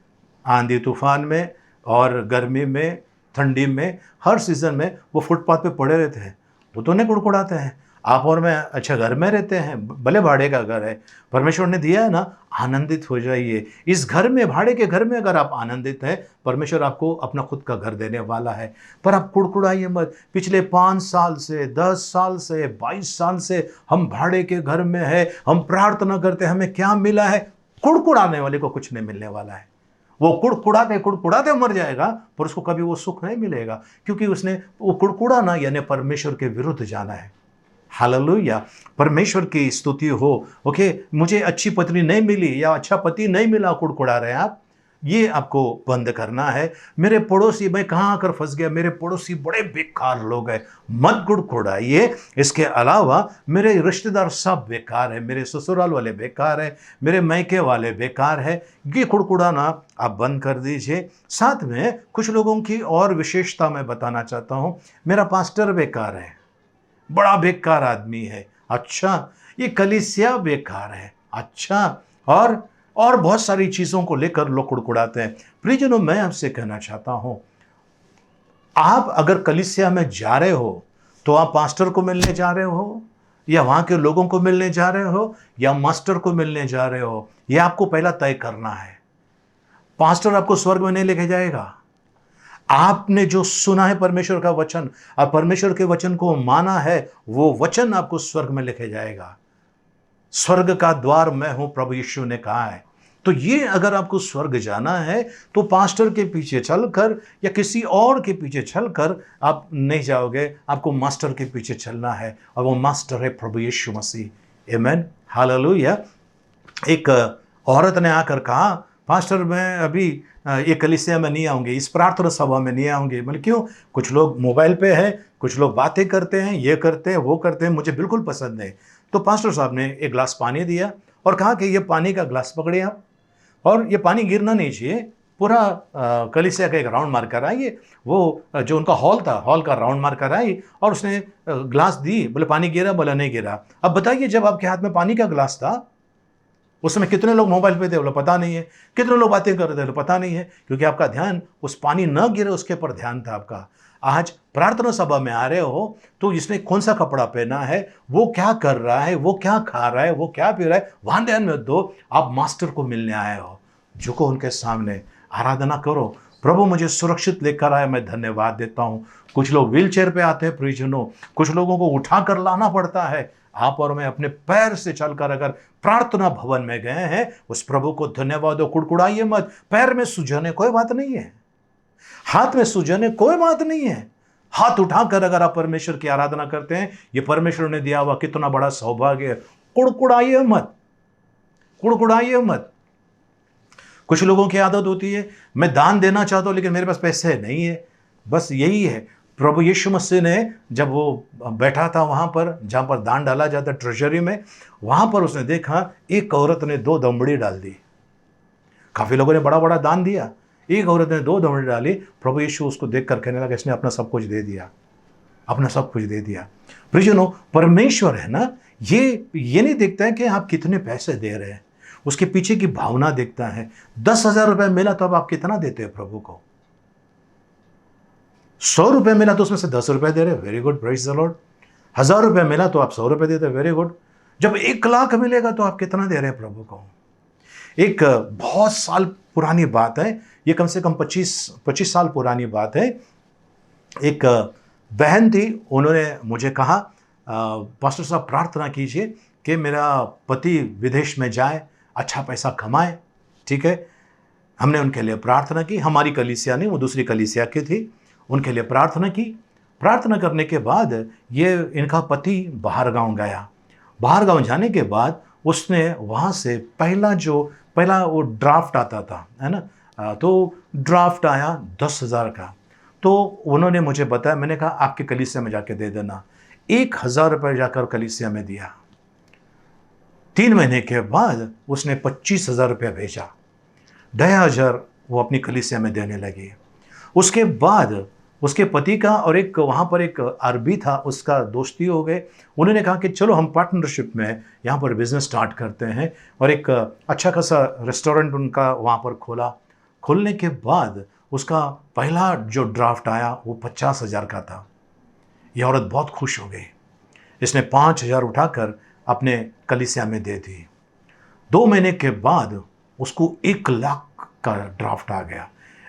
आंधी तूफान में और गर्मी में, ठंडी में, हर सीज़न में वो फुटपाथ पे पड़े रहते हैं। वो तो नहीं कुड़कुड़ाते हैं। आप और मैं अच्छा घर में रहते हैं, भले भाड़े का घर है, परमेश्वर ने दिया है ना, आनंदित हो जाइए इस घर में। भाड़े के घर में अगर आप आनंदित हैं, परमेश्वर आपको अपना खुद का घर देने वाला है। पर आप कुड़कुड़ाइए मत। पिछले 5 साल से, 10 साल से, 22 साल से हम भाड़े के घर में है, हम प्रार्थना करते, हमें क्या मिला है? कुड़कुड़ाने वाले को कुछ नहीं मिलने वाला है। वो कुड़कुड़ाते कुड़कुड़ाते मर जाएगा, पर उसको कभी वो सुख नहीं मिलेगा, क्योंकि उसने वो कुड़कुड़ाना यानी परमेश्वर के विरुद्ध जाना है। हालेलुया, परमेश्वर की स्तुति हो। ओके, मुझे अच्छी पत्नी नहीं मिली या अच्छा पति नहीं मिला, कुड़कुड़ा रहे हैं आप, ये आपको बंद करना है। मेरे पड़ोसी, मैं कहाँ आकर फंस गया, मेरे पड़ोसी बड़े बेकार लोग हैं, मत कुड़कुड़ाइए। इसके अलावा मेरे रिश्तेदार सब बेकार है, मेरे ससुराल वाले बेकार है, मेरे मैके वाले बेकार है, ये कुड़कुड़ाना आप बंद कर दीजिए। साथ में कुछ लोगों की और विशेषता मैं बताना चाहता हूँ। मेरा पास्टर बेकार है, बड़ा बेकार आदमी है, अच्छा, ये कलीसिया बेकार है, अच्छा, और बहुत सारी चीज़ों को लेकर लोग कुड़कुड़ाते हैं। प्रियजनों, मैं आपसे कहना चाहता हूं, आप अगर कलीसिया में जा रहे हो तो आप पास्टर को मिलने जा रहे हो या वहां के लोगों को मिलने जा रहे हो या मास्टर को मिलने जा रहे हो, यह आपको पहला तय करना है। पास्टर आपको स्वर्ग में नहीं लेके जाएगा। आपने जो सुना है परमेश्वर का वचन, आप परमेश्वर के वचन को माना है, वो वचन आपको स्वर्ग में लेके जाएगा। स्वर्ग का द्वार मैं हूं, प्रभु यीशु ने कहा है। तो ये अगर आपको स्वर्ग जाना है तो पास्टर के पीछे चलकर या किसी और के पीछे चलकर आप नहीं जाओगे, आपको मास्टर के पीछे चलना है, और वो मास्टर है प्रभु यीशु मसीह। आमीन, हालेलुया। एक औरत ने आकर कहा, पास्टर मैं अभी ये कलीसिया में नहीं आऊँगी, इस प्रार्थना सभा में नहीं आऊँगी। मतलब क्यों? कुछ लोग मोबाइल पे हैं, कुछ लोग बातें करते हैं, ये करते हैं, वो करते हैं, मुझे बिल्कुल पसंद नहीं। तो पास्टर साहब ने एक गिलास पानी दिया और कहा कि ये पानी का गिलास पकड़िए आप, और ये पानी गिरना नहीं चाहिए, पूरा कलीसिया का एक राउंड मार कर आइए। वो जो उनका हॉल था, हॉल का राउंड मार कर आई और उसने गिलास दी। बोले पानी गिरा? बोला नहीं गिरा। अब बताइए, जब आपके हाथ में पानी का गिलास था, उस समय कितने लोग मोबाइल पे थे? बोला पता नहीं है। कितने लोग बातें कर रहे थे? पता नहीं है, क्योंकि आपका ध्यान उस पानी न गिरे उसके पर ध्यान था आपका। आज प्रार्थना सभा में आ रहे हो तो इसने कौन सा कपड़ा पहना है, वो क्या कर रहा है, वो क्या खा रहा है, वो क्या पी रहा है, वहां ध्यान मत दो। आप मास्टर को मिलने आए हो, झुको उनके सामने, आराधना करो, प्रभु मुझे सुरक्षित लेकर आए, मैं धन्यवाद देता हूँ। कुछ लोग व्हील चेयर पे आते हैं प्रियजनों, कुछ लोगों को उठा कर लाना पड़ता है। आप और मैं अपने पैर से चलकर अगर प्रार्थना भवन में गए हैं, उस प्रभु को धन्यवाद दो, कुड़कुड़ाइए मत। पैर में सूजने कोई बात नहीं है, हाथ में सूजने कोई बात नहीं है। हाथ उठाकर अगर आप परमेश्वर की आराधना करते हैं, ये परमेश्वर ने दिया हुआ कितना बड़ा सौभाग्य है। कुड़कुड़ाइए मत, कुड़कुड़ाइए मत। कुछ लोगों की आदत होती है, मैं दान देना चाहता हूं लेकिन मेरे पास पैसे नहीं है। बस यही है, प्रभु यीशु मसीह ने जब वो बैठा था वहां पर जहां पर दान डाला जाता ट्रेजरी में, वहां पर उसने देखा एक औरत ने 2 दमड़ी डाल दी। काफी लोगों ने बड़ा बड़ा दान दिया, एक औरत ने 2 दमड़ी डाली। प्रभु यीशु उसको देखकर कहने लगा, इसने अपना सब कुछ दे दिया, अपना सब कुछ दे दिया। प्रियजनों, परमेश्वर है ना, ये नहीं देखता है कि आप कितने पैसे दे रहे हैं, उसके पीछे की भावना देखता है। 10,000 रुपए मिला तो अब आप कितना देते हैं प्रभु को? 100 रुपए मिला तो उसमें से 10 रुपए दे रहे, very good, praise the Lord. 1000 रुपए मिला तो आप 100 रुपए देते, वेरी गुड। जब 1 लाख मिलेगा तो आप कितना दे रहे हैं प्रभु को? एक बहुत साल पुरानी बात है, ये कम से कम 25 साल पुरानी बात है। एक बहन थी, उन्होंने मुझे कहा, पास्टर साहब प्रार्थना कीजिए कि मेरा पति विदेश में जाए, अच्छा पैसा कमाए। ठीक है, हमने उनके लिए प्रार्थना की। हमारी कलीसिया नहीं, वो दूसरी कलीसिया की थी, उनके लिए प्रार्थना की। प्रार्थना करने के बाद ये इनका पति बाहर गांव गया। बाहर गांव जाने के बाद उसने वहाँ से पहला वो ड्राफ्ट आता था, है ना, तो ड्राफ्ट आया 10,000 का। तो उन्होंने मुझे बताया, मैंने कहा आपके कलीसिया में जाके दे देना। 1,000 रुपये जाकर कलीसिया में दिया। 3 महीने के बाद उसने 25,000 रुपया भेजा। 2,500 वो अपनी कलीसिया में देने लगी। उसके बाद उसके पति का और एक वहाँ पर एक अरबी था, उसका दोस्ती हो गए। उन्होंने कहा कि चलो हम पार्टनरशिप में यहाँ पर बिजनेस स्टार्ट करते हैं, और एक अच्छा खासा रेस्टोरेंट उनका वहाँ पर खोला। खोलने के बाद उसका पहला जो ड्राफ्ट आया वो 50,000 का था। यह औरत बहुत खुश हो गई। इसने 5,000 उठाकर अपने कलीसिया में दे दी। 2 महीने के बाद उसको 1,00,000 का ड्राफ्ट आ गया।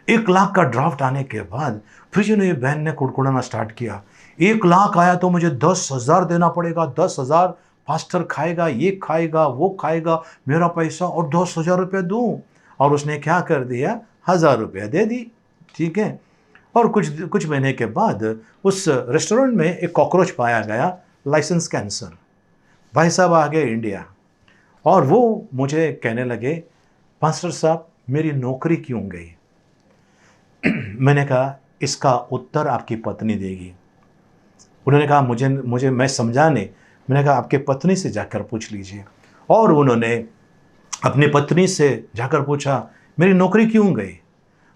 1,00,000 का ड्राफ्ट आने के बाद फिर जो ये बहन ने कुड़कुड़ाना स्टार्ट किया। 1,00,000 आया तो मुझे 10,000 देना पड़ेगा। 10,000 पास्टर खाएगा, ये खाएगा, वो खाएगा, मेरा पैसा, और 10,000 रुपये दूँ। और उसने क्या कर दिया, 1,000 रुपये दे दी। ठीक है। और कुछ महीने के बाद उस रेस्टोरेंट में एक कॉकरोच पाया गया, लाइसेंस कैंसर। भाई साहब आ गए इंडिया, और वो मुझे कहने लगे, पास्टर साहब मेरी नौकरी क्यों गई? मैंने कहा इसका उत्तर आपकी पत्नी देगी। उन्होंने कहा मुझे मैं समझा नहीं। मैंने कहा आपके पत्नी से जाकर पूछ लीजिए। और उन्होंने अपनी पत्नी से जाकर पूछा मेरी नौकरी क्यों गई?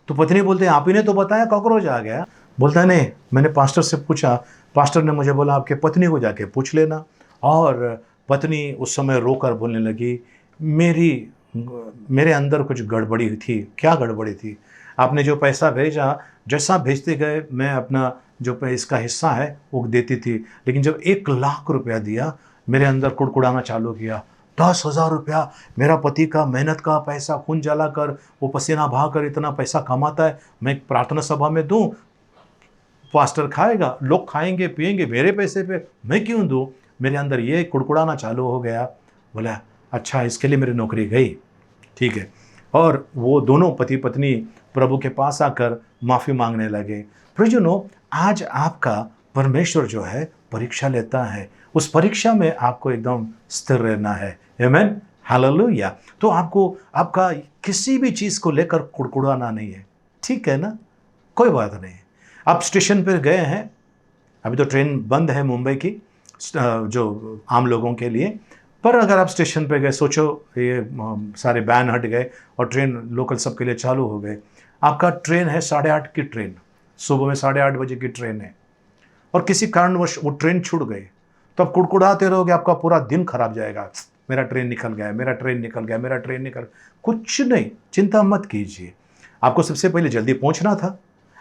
तो पत्नी बोलते हैं आप ही ने तो बताया कॉकरोच आ गया। बोलता है नहीं, मैंने पास्टर से पूछा, पास्टर ने मुझे बोला आपके पत्नी को जाके पूछ लेना। और पत्नी उस समय रोकर बोलने लगी, मेरे अंदर कुछ गड़बड़ी थी। क्या गड़बड़ी थी? आपने जो पैसा भेजा, जैसा भेजते गए मैं अपना जो इसका हिस्सा है वो देती थी, लेकिन जब 1,00,000 रुपया दिया मेरे अंदर कुड़कुड़ाना चालू किया। 10,000 रुपया मेरा पति का मेहनत का पैसा, खून जला कर, वो पसीना बहा कर इतना पैसा कमाता है, मैं प्रार्थना सभा में दूं, पास्टर खाएगा, लोग खाएंगे पिएंगे, मेरे पैसे पे मैं क्यों दूं? मेरे अंदर ये कुड़कुड़ाना चालू हो गया। बोला अच्छा, इसके लिए मेरी नौकरी गई। ठीक है। और वो दोनों पति पत्नी प्रभु के पास आकर माफ़ी मांगने लगे। प्रियजनों, आज आपका परमेश्वर जो है परीक्षा लेता है। उस परीक्षा में आपको एकदम स्थिर रहना है। आमीन, हालेलुया। तो आपको आपका किसी भी चीज़ को लेकर कुड़कुड़ाना नहीं है। ठीक है ना, कोई बात नहीं। आप स्टेशन पर गए हैं, अभी तो ट्रेन बंद है मुंबई की जो आम लोगों के लिए, पर अगर आप स्टेशन पे गए, सोचो ये सारे बैन हट गए और ट्रेन लोकल सबके लिए चालू हो गए। आपका ट्रेन है 8:30 की ट्रेन, सुबह में 8:30 बजे की ट्रेन है, और किसी कारणवश वो ट्रेन छूट गई, तो आप कुड़कुड़ाते रहोगे, आपका पूरा दिन खराब जाएगा। मेरा ट्रेन निकल गया, मेरा ट्रेन निकल गया, मेरा ट्रेन निकल। कुछ नहीं, चिंता मत कीजिए। आपको सबसे पहले जल्दी पहुंचना था,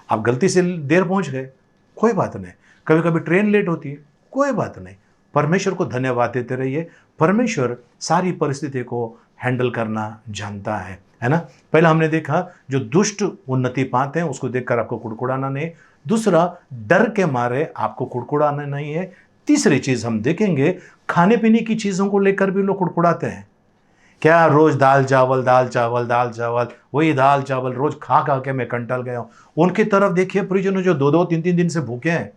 आप गलती से देर पहुंच गए, कोई बात नहीं। कभी कभी ट्रेन लेट होती है, कोई बात नहीं। परमेश्वर को धन्यवाद देते रहिए। परमेश्वर सारी परिस्थिति को हैंडल करना जानता है ना। पहला हमने देखा जो दुष्ट उन्नति पाते हैं उसको देखकर आपको कुड़कुड़ाना नहीं। दूसरा, डर के मारे आपको कुड़कुड़ाना नहीं है। तीसरी चीज हम देखेंगे, खाने पीने की चीजों को लेकर भी लोग कुड़कुड़ाते हैं। क्या रोज दाल चावल दाल चावल दाल चावल, वही दाल चावल रोज खा खा के मैं कंटल गया हूं। उनकी तरफ देखिए प्रियजनों, जो 2-2 3-3 दिन से भूखे हैं,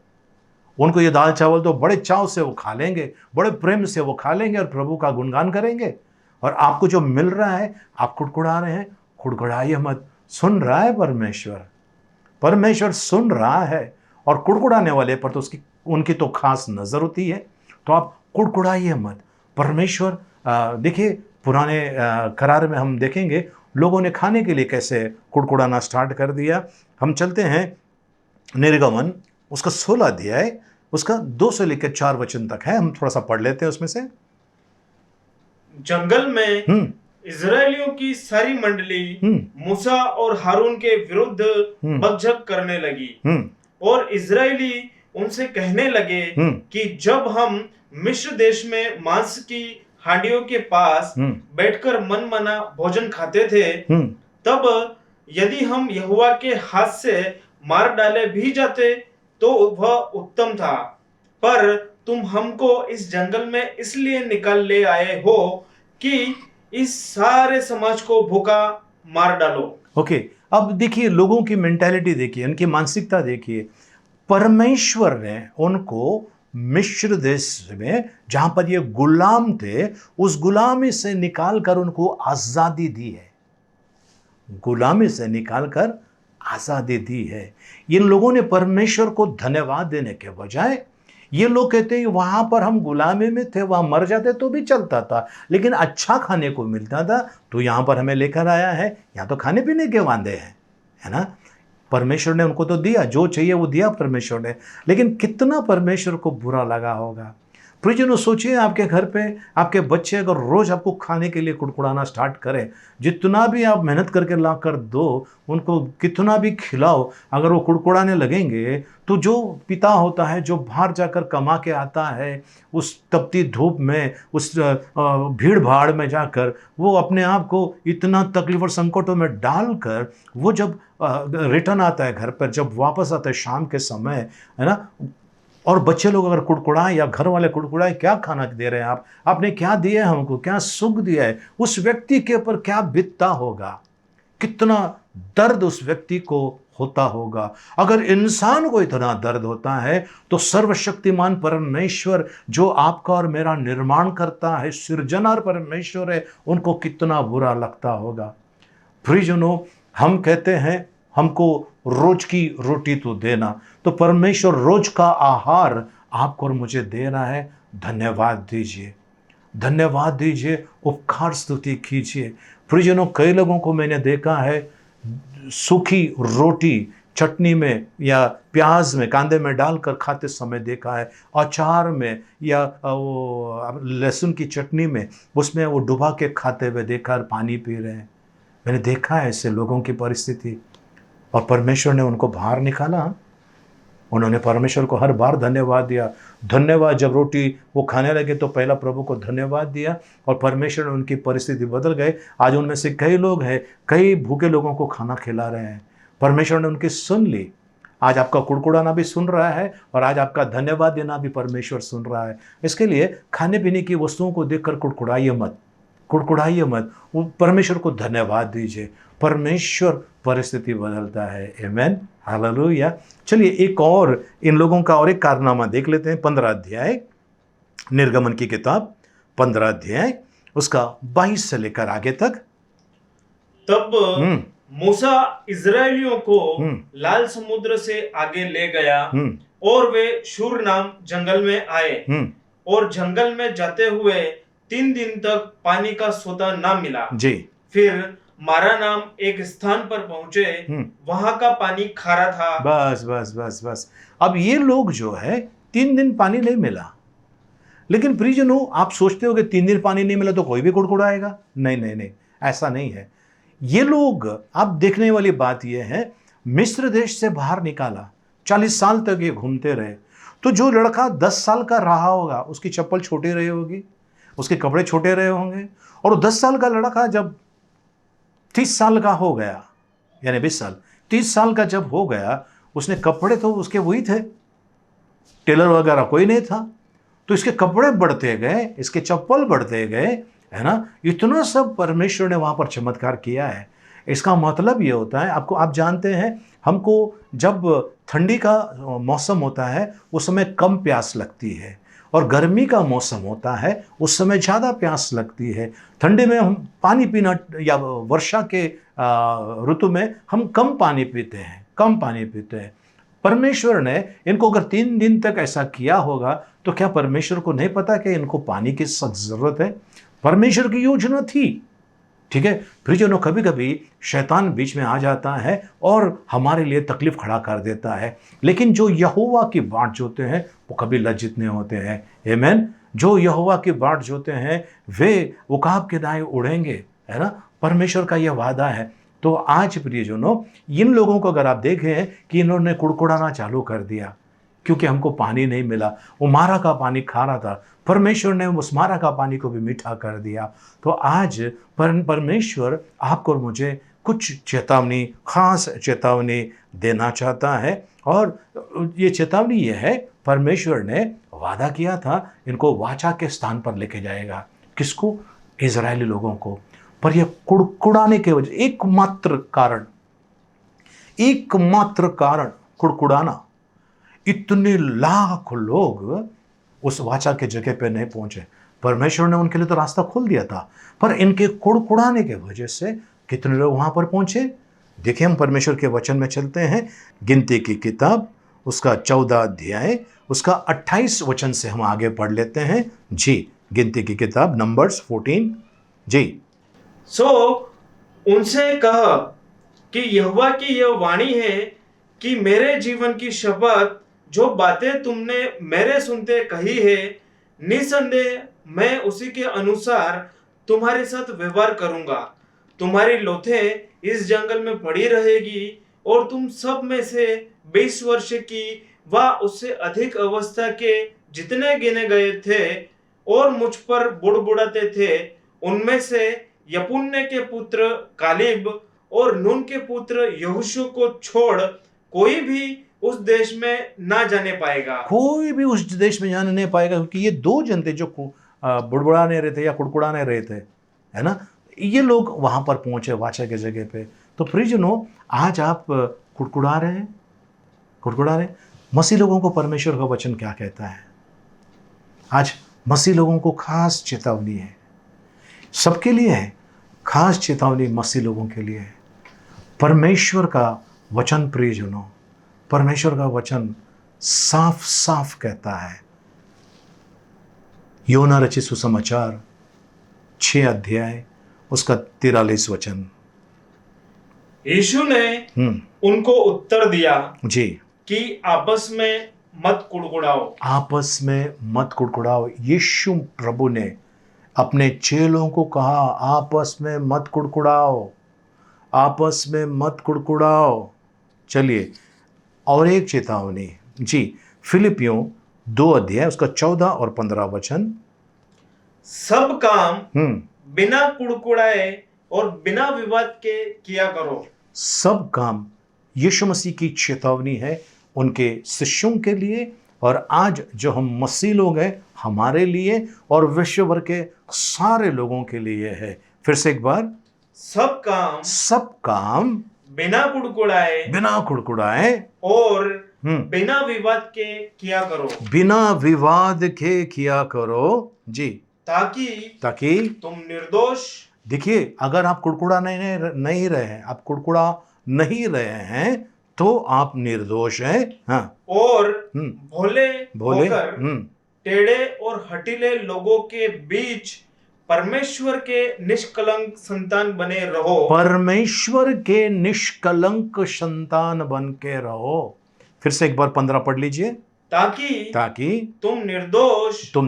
उनको ये दाल चावल तो बड़े चाव से वो खा लेंगे, बड़े प्रेम से वो खा लेंगे और प्रभु का गुणगान करेंगे। और आपको जो मिल रहा है आप कुड़कुड़ा रहे हैं, कुड़कुड़ाइए मत। सुन रहा है परमेश्वर, परमेश्वर सुन रहा है। और कुड़कुड़ाने वाले पर तो उनकी तो खास नजर होती है, तो आप कुड़कुड़ाइए मत। परमेश्वर देखिए पुराने करार में हम देखेंगे लोगों ने खाने के लिए कैसे कुड़कुड़ाना स्टार्ट कर दिया। हम चलते हैं निर्गमन उसका 16 अध्याय, उसका 2 से लेकर 4 वचन तक है। हम थोड़ा सा पढ़ लेते हैं उसमें से। जंगल में इजरायलियों की सारी मंडली मूसा और हारून के विरुद्ध बकझक करने लगी। और इजरायली उनसे कहने लगे कि जब हम मिस्र देश में मांस की हांडियों के पास बैठकर मनमाना भोजन खाते थे, तब यदि हम यहोवा के हाथ से मार डाले भी जाते तो वह उत्तम था। पर तुम हमको इस जंगल में इसलिए निकाल ले आए हो कि इस सारे समाज को भूखा मार डालो। ओके, अब देखिए लोगों की मेंटालिटी देखिए, उनकी मानसिकता देखिए। परमेश्वर ने उनको मिस्र देश में जहां पर ये गुलाम थे, उस गुलामी से निकालकर उनको आजादी दी है। गुलामी से निकालकर आज़ादी दी है। इन लोगों ने परमेश्वर को धन्यवाद देने के बजाय ये लोग कहते हैं वहां पर हम गुलामी में थे, वहां मर जाते तो भी चलता था, लेकिन अच्छा खाने को मिलता था, तो यहां पर हमें लेकर आया है, यहां तो खाने पीने के वादे हैं, है ना। परमेश्वर ने उनको तो दिया, जो चाहिए वो दिया परमेश्वर ने, लेकिन कितना परमेश्वर को बुरा लगा होगा। प्रियजनों, सोचिए आपके घर पे आपके बच्चे अगर रोज आपको खाने के लिए कुड़कुड़ाना स्टार्ट करें, जितना भी आप मेहनत करके ला कर दो, उनको कितना भी खिलाओ, अगर वो कुड़कुड़ाने लगेंगे तो जो पिता होता है, जो बाहर जाकर कमा के आता है, उस तपती धूप में, उस भीड़ भाड़ में जाकर वो अपने आप को इतना तकलीफ और संकटों में डालकर वो जब रिटर्न आता है घर पर, जब वापस आता है शाम के समय, है ना, और बच्चे लोग अगर कुड़कुड़ाएं या घर वाले कुड़कुड़ाएं, क्या खाना दे रहे हैं आप, आपने क्या दिया है हमको, क्या सुख दिया है, उस व्यक्ति के ऊपर क्या बीतता होगा, कितना दर्द उस व्यक्ति को होता होगा। अगर इंसान को इतना दर्द होता है तो सर्वशक्तिमान परमेश्वर जो आपका और मेरा निर्माण करता है, सृजनहार परमेश्वर है, उनको कितना बुरा लगता होगा। प्रियजनों, हम कहते हैं हमको रोज की रोटी तो देना, तो परमेश्वर रोज का आहार आपको और मुझे दे रहा है। धन्यवाद दीजिए, धन्यवाद दीजिए, उपकार स्तुति कीजिए। प्रियजनों, कई लोगों को मैंने देखा है सूखी रोटी चटनी में या प्याज में, कांदे में डालकर खाते समय देखा है, अचार में या वो लहसुन की चटनी में उसमें वो डुबा के खाते हुए देखा और पानी पी रहे हैं। मैंने देखा है ऐसे लोगों की परिस्थिति, और परमेश्वर ने उनको बाहर निकाला। उन्होंने परमेश्वर को हर बार धन्यवाद दिया। धन्यवाद, जब रोटी वो खाने लगे तो पहला प्रभु को धन्यवाद दिया, और परमेश्वर ने उनकी परिस्थिति बदल गए। आज उनमें से कई लोग हैं, कई भूखे लोगों को खाना खिला रहे हैं। परमेश्वर ने उनकी सुन ली। आज आपका कुड़कुड़ाना भी सुन रहा है, और आज आपका धन्यवाद देना भी परमेश्वर सुन रहा है। इसके लिए खाने पीने की वस्तुओं को देखकर कुड़कुड़ाइए मत, कुड़कुड़ाइए मत, वो परमेश्वर को धन्यवाद दीजिए। परमेश्वर परिस्थिति बदलता है। आमेन, हालेलुया। चलिए एक और इन लोगों का और एक कारनामा देख लेते हैं। 15 अध्याय, निर्गमन की किताब 15 अध्याय उसका 22 से लेकर आगे तक। तब मूसा इजरायलियों को लाल समुद्र से आगे ले गया, और वे शूर नाम जंगल में आए, और जंगल में जाते हुए 3 दिन तक पानी का सोता ना मिला जी। फिर मारा नाम एक स्थान पर पहुंचे, वहां का पानी खारा था। बस बस बस बस। अब ये लोग जो है 3 दिन पानी नहीं मिला, लेकिन प्रियजनों, आप सोचते हो कि 3 दिन पानी नहीं मिला तो कोई भी कुड़कुड़ाएगा? नहीं नहीं नहीं, ऐसा नहीं है। ये लोग, आप देखने वाली बात ये है, मिस्र देश से बाहर निकाला, 40 साल तक ये घूमते रहे। तो जो लड़का 10 साल का रहा होगा, उसकी चप्पल छोटी रही होगी, उसके कपड़े छोटे रहे होंगे, और 10 साल का लड़का जब 30 साल का हो गया, यानी 20 साल, 30 साल का जब हो गया, उसने कपड़े तो उसके वही थे, टेलर वगैरह कोई नहीं था, तो इसके कपड़े बढ़ते गए, इसके चप्पल बढ़ते गए, है ना। इतना सब परमेश्वर ने वहां पर चमत्कार किया है। इसका मतलब ये होता है, आपको, आप जानते हैं, हमको जब ठंडी का मौसम होता है उस समय कम प्यास लगती है, और गर्मी का मौसम होता है उस समय ज़्यादा प्यास लगती है। ठंडी में हम पानी पीना, या वर्षा के ऋतु में हम कम पानी पीते हैं, कम पानी पीते हैं। परमेश्वर ने इनको अगर 3 दिन तक ऐसा किया होगा, तो क्या परमेश्वर को नहीं पता कि इनको पानी की सख्त ज़रूरत है? परमेश्वर की योजना थी, ठीक है। प्रियजनों, कभी कभी शैतान बीच में आ जाता है और हमारे लिए तकलीफ खड़ा कर देता है, लेकिन जो यहोवा की बाट जोते हैं वो कभी लज्जित नहीं होते हैं। आमीन। जो यहोवा की बाट जोते हैं वे उकाब के दाएं उड़ेंगे, है ना। परमेश्वर का यह वादा है। तो आज प्रियजनों, इन लोगों को अगर आप देखें कि इन्होंने कुड़कुड़ाना चालू कर दिया क्योंकि हमको पानी नहीं मिला, वो मारा का पानी खारा था, परमेश्वर ने उस मारा का पानी को भी मीठा कर दिया। तो आज परमेश्वर आपको और मुझे कुछ चेतावनी, खास चेतावनी देना चाहता है, और ये चेतावनी ये है, परमेश्वर ने वादा किया था इनको वाचा के स्थान पर लेके जाएगा। किसको? इजरायली लोगों को। पर यह कुड़कुड़ाने के वजह, एकमात्र कारण कुड़कुड़ाना, इतने लाख लोग उस वाचा के जगह पे नहीं पहुंचे। परमेश्वर ने उनके लिए तो रास्ता खोल दिया था, पर इनके कुड़कुड़ाने के वजह से कितने लोग वहां पर पहुंचे? देखिए, हम परमेश्वर के वचन में चलते हैं। गिनती की किताब उसका 14 अध्याय उसका 28 वचन से हम आगे पढ़ लेते हैं। जी, गिनती की किताब नंबर्स 14। जी। सो उनसे कह कि यहोवा की यह वाणी है कि मेरे जीवन की शपथ, जो बातें तुमने मेरे सुनते कही है, निसंदेह मैं उसी के अनुसार तुम्हारे साथ व्यवहार करूंगा। तुम्हारी लोथें इस जंगल में पड़ी रहेगी और तुम सब में से 20 वर्ष की व उससे अधिक अवस्था के जितने गिने गए थे और मुझ पर बुड़बुड़ाते थे, उनमें से यपुन्ने के पुत्र कालिब और नून के पुत्र यहोशू को छोड़ कोई भी उस देश में ना जाने पाएगा। कोई भी उस देश में जाने नहीं पाएगा, क्योंकि ये दो जन थे जो बुड़बुड़ाने रहे थे या कुड़कुड़ाने रहे थे, है ना। ये लोग वहां पर पहुंचे वाचा की जगह पे। तो प्रियजनों, आज आप कुड़कुड़ा रहे हैं। मसीह लोगों को परमेश्वर का वचन क्या कहता है? आज मसीह लोगों को खास चेतावनी है, सबके लिए है, खास चेतावनी मसीह लोगों के लिए है। परमेश्वर का वचन, प्रियजनों, परमेश्वर का वचन साफ साफ कहता है। योना रचित सुसमाचार 6 अध्याय उसका 43 वचन। यीशु ने उनको उत्तर दिया जी कि आपस में मत कुड़कुड़ाओ। आपस में मत कुड़कुड़ाओ। यीशु प्रभु ने अपने चेलों को कहा, आपस में मत कुड़कुड़ाओ, आपस में मत कुड़कुड़ाओ। चलिए, और एक चेतावनी जी, फिलिपियों 2 अध्याय उसका 14 और 15 वचन। सब काम बिना कुड़कुड़ाए और बिना विवाद के किया करो। सब काम यीशु मसीह की चेतावनी है उनके शिष्यों के लिए, और आज जो हम मसीह लोग हैं हमारे लिए, और विश्व भर के सारे लोगों के लिए है। फिर से एक बार, सब काम बिना कुड़कुड़ाए और बिना विवाद के किया करो। बिना विवाद के किया करो जी, ताकि तुम निर्दोष। देखिए, अगर आप कुड़कुड़ा नहीं रहे हैं, आप कुड़कुड़ा नहीं रहे हैं, तो आप निर्दोष हैं। हाँ, और भोले होकर टेढ़े और हठीले लोगों के बीच परमेश्वर के निष्कलंक संतान बने रहो। परमेश्वर के निष्कलंक संतान बन के रहो। फिर से एक बार 15 पढ़ लीजिए। ताकि तुम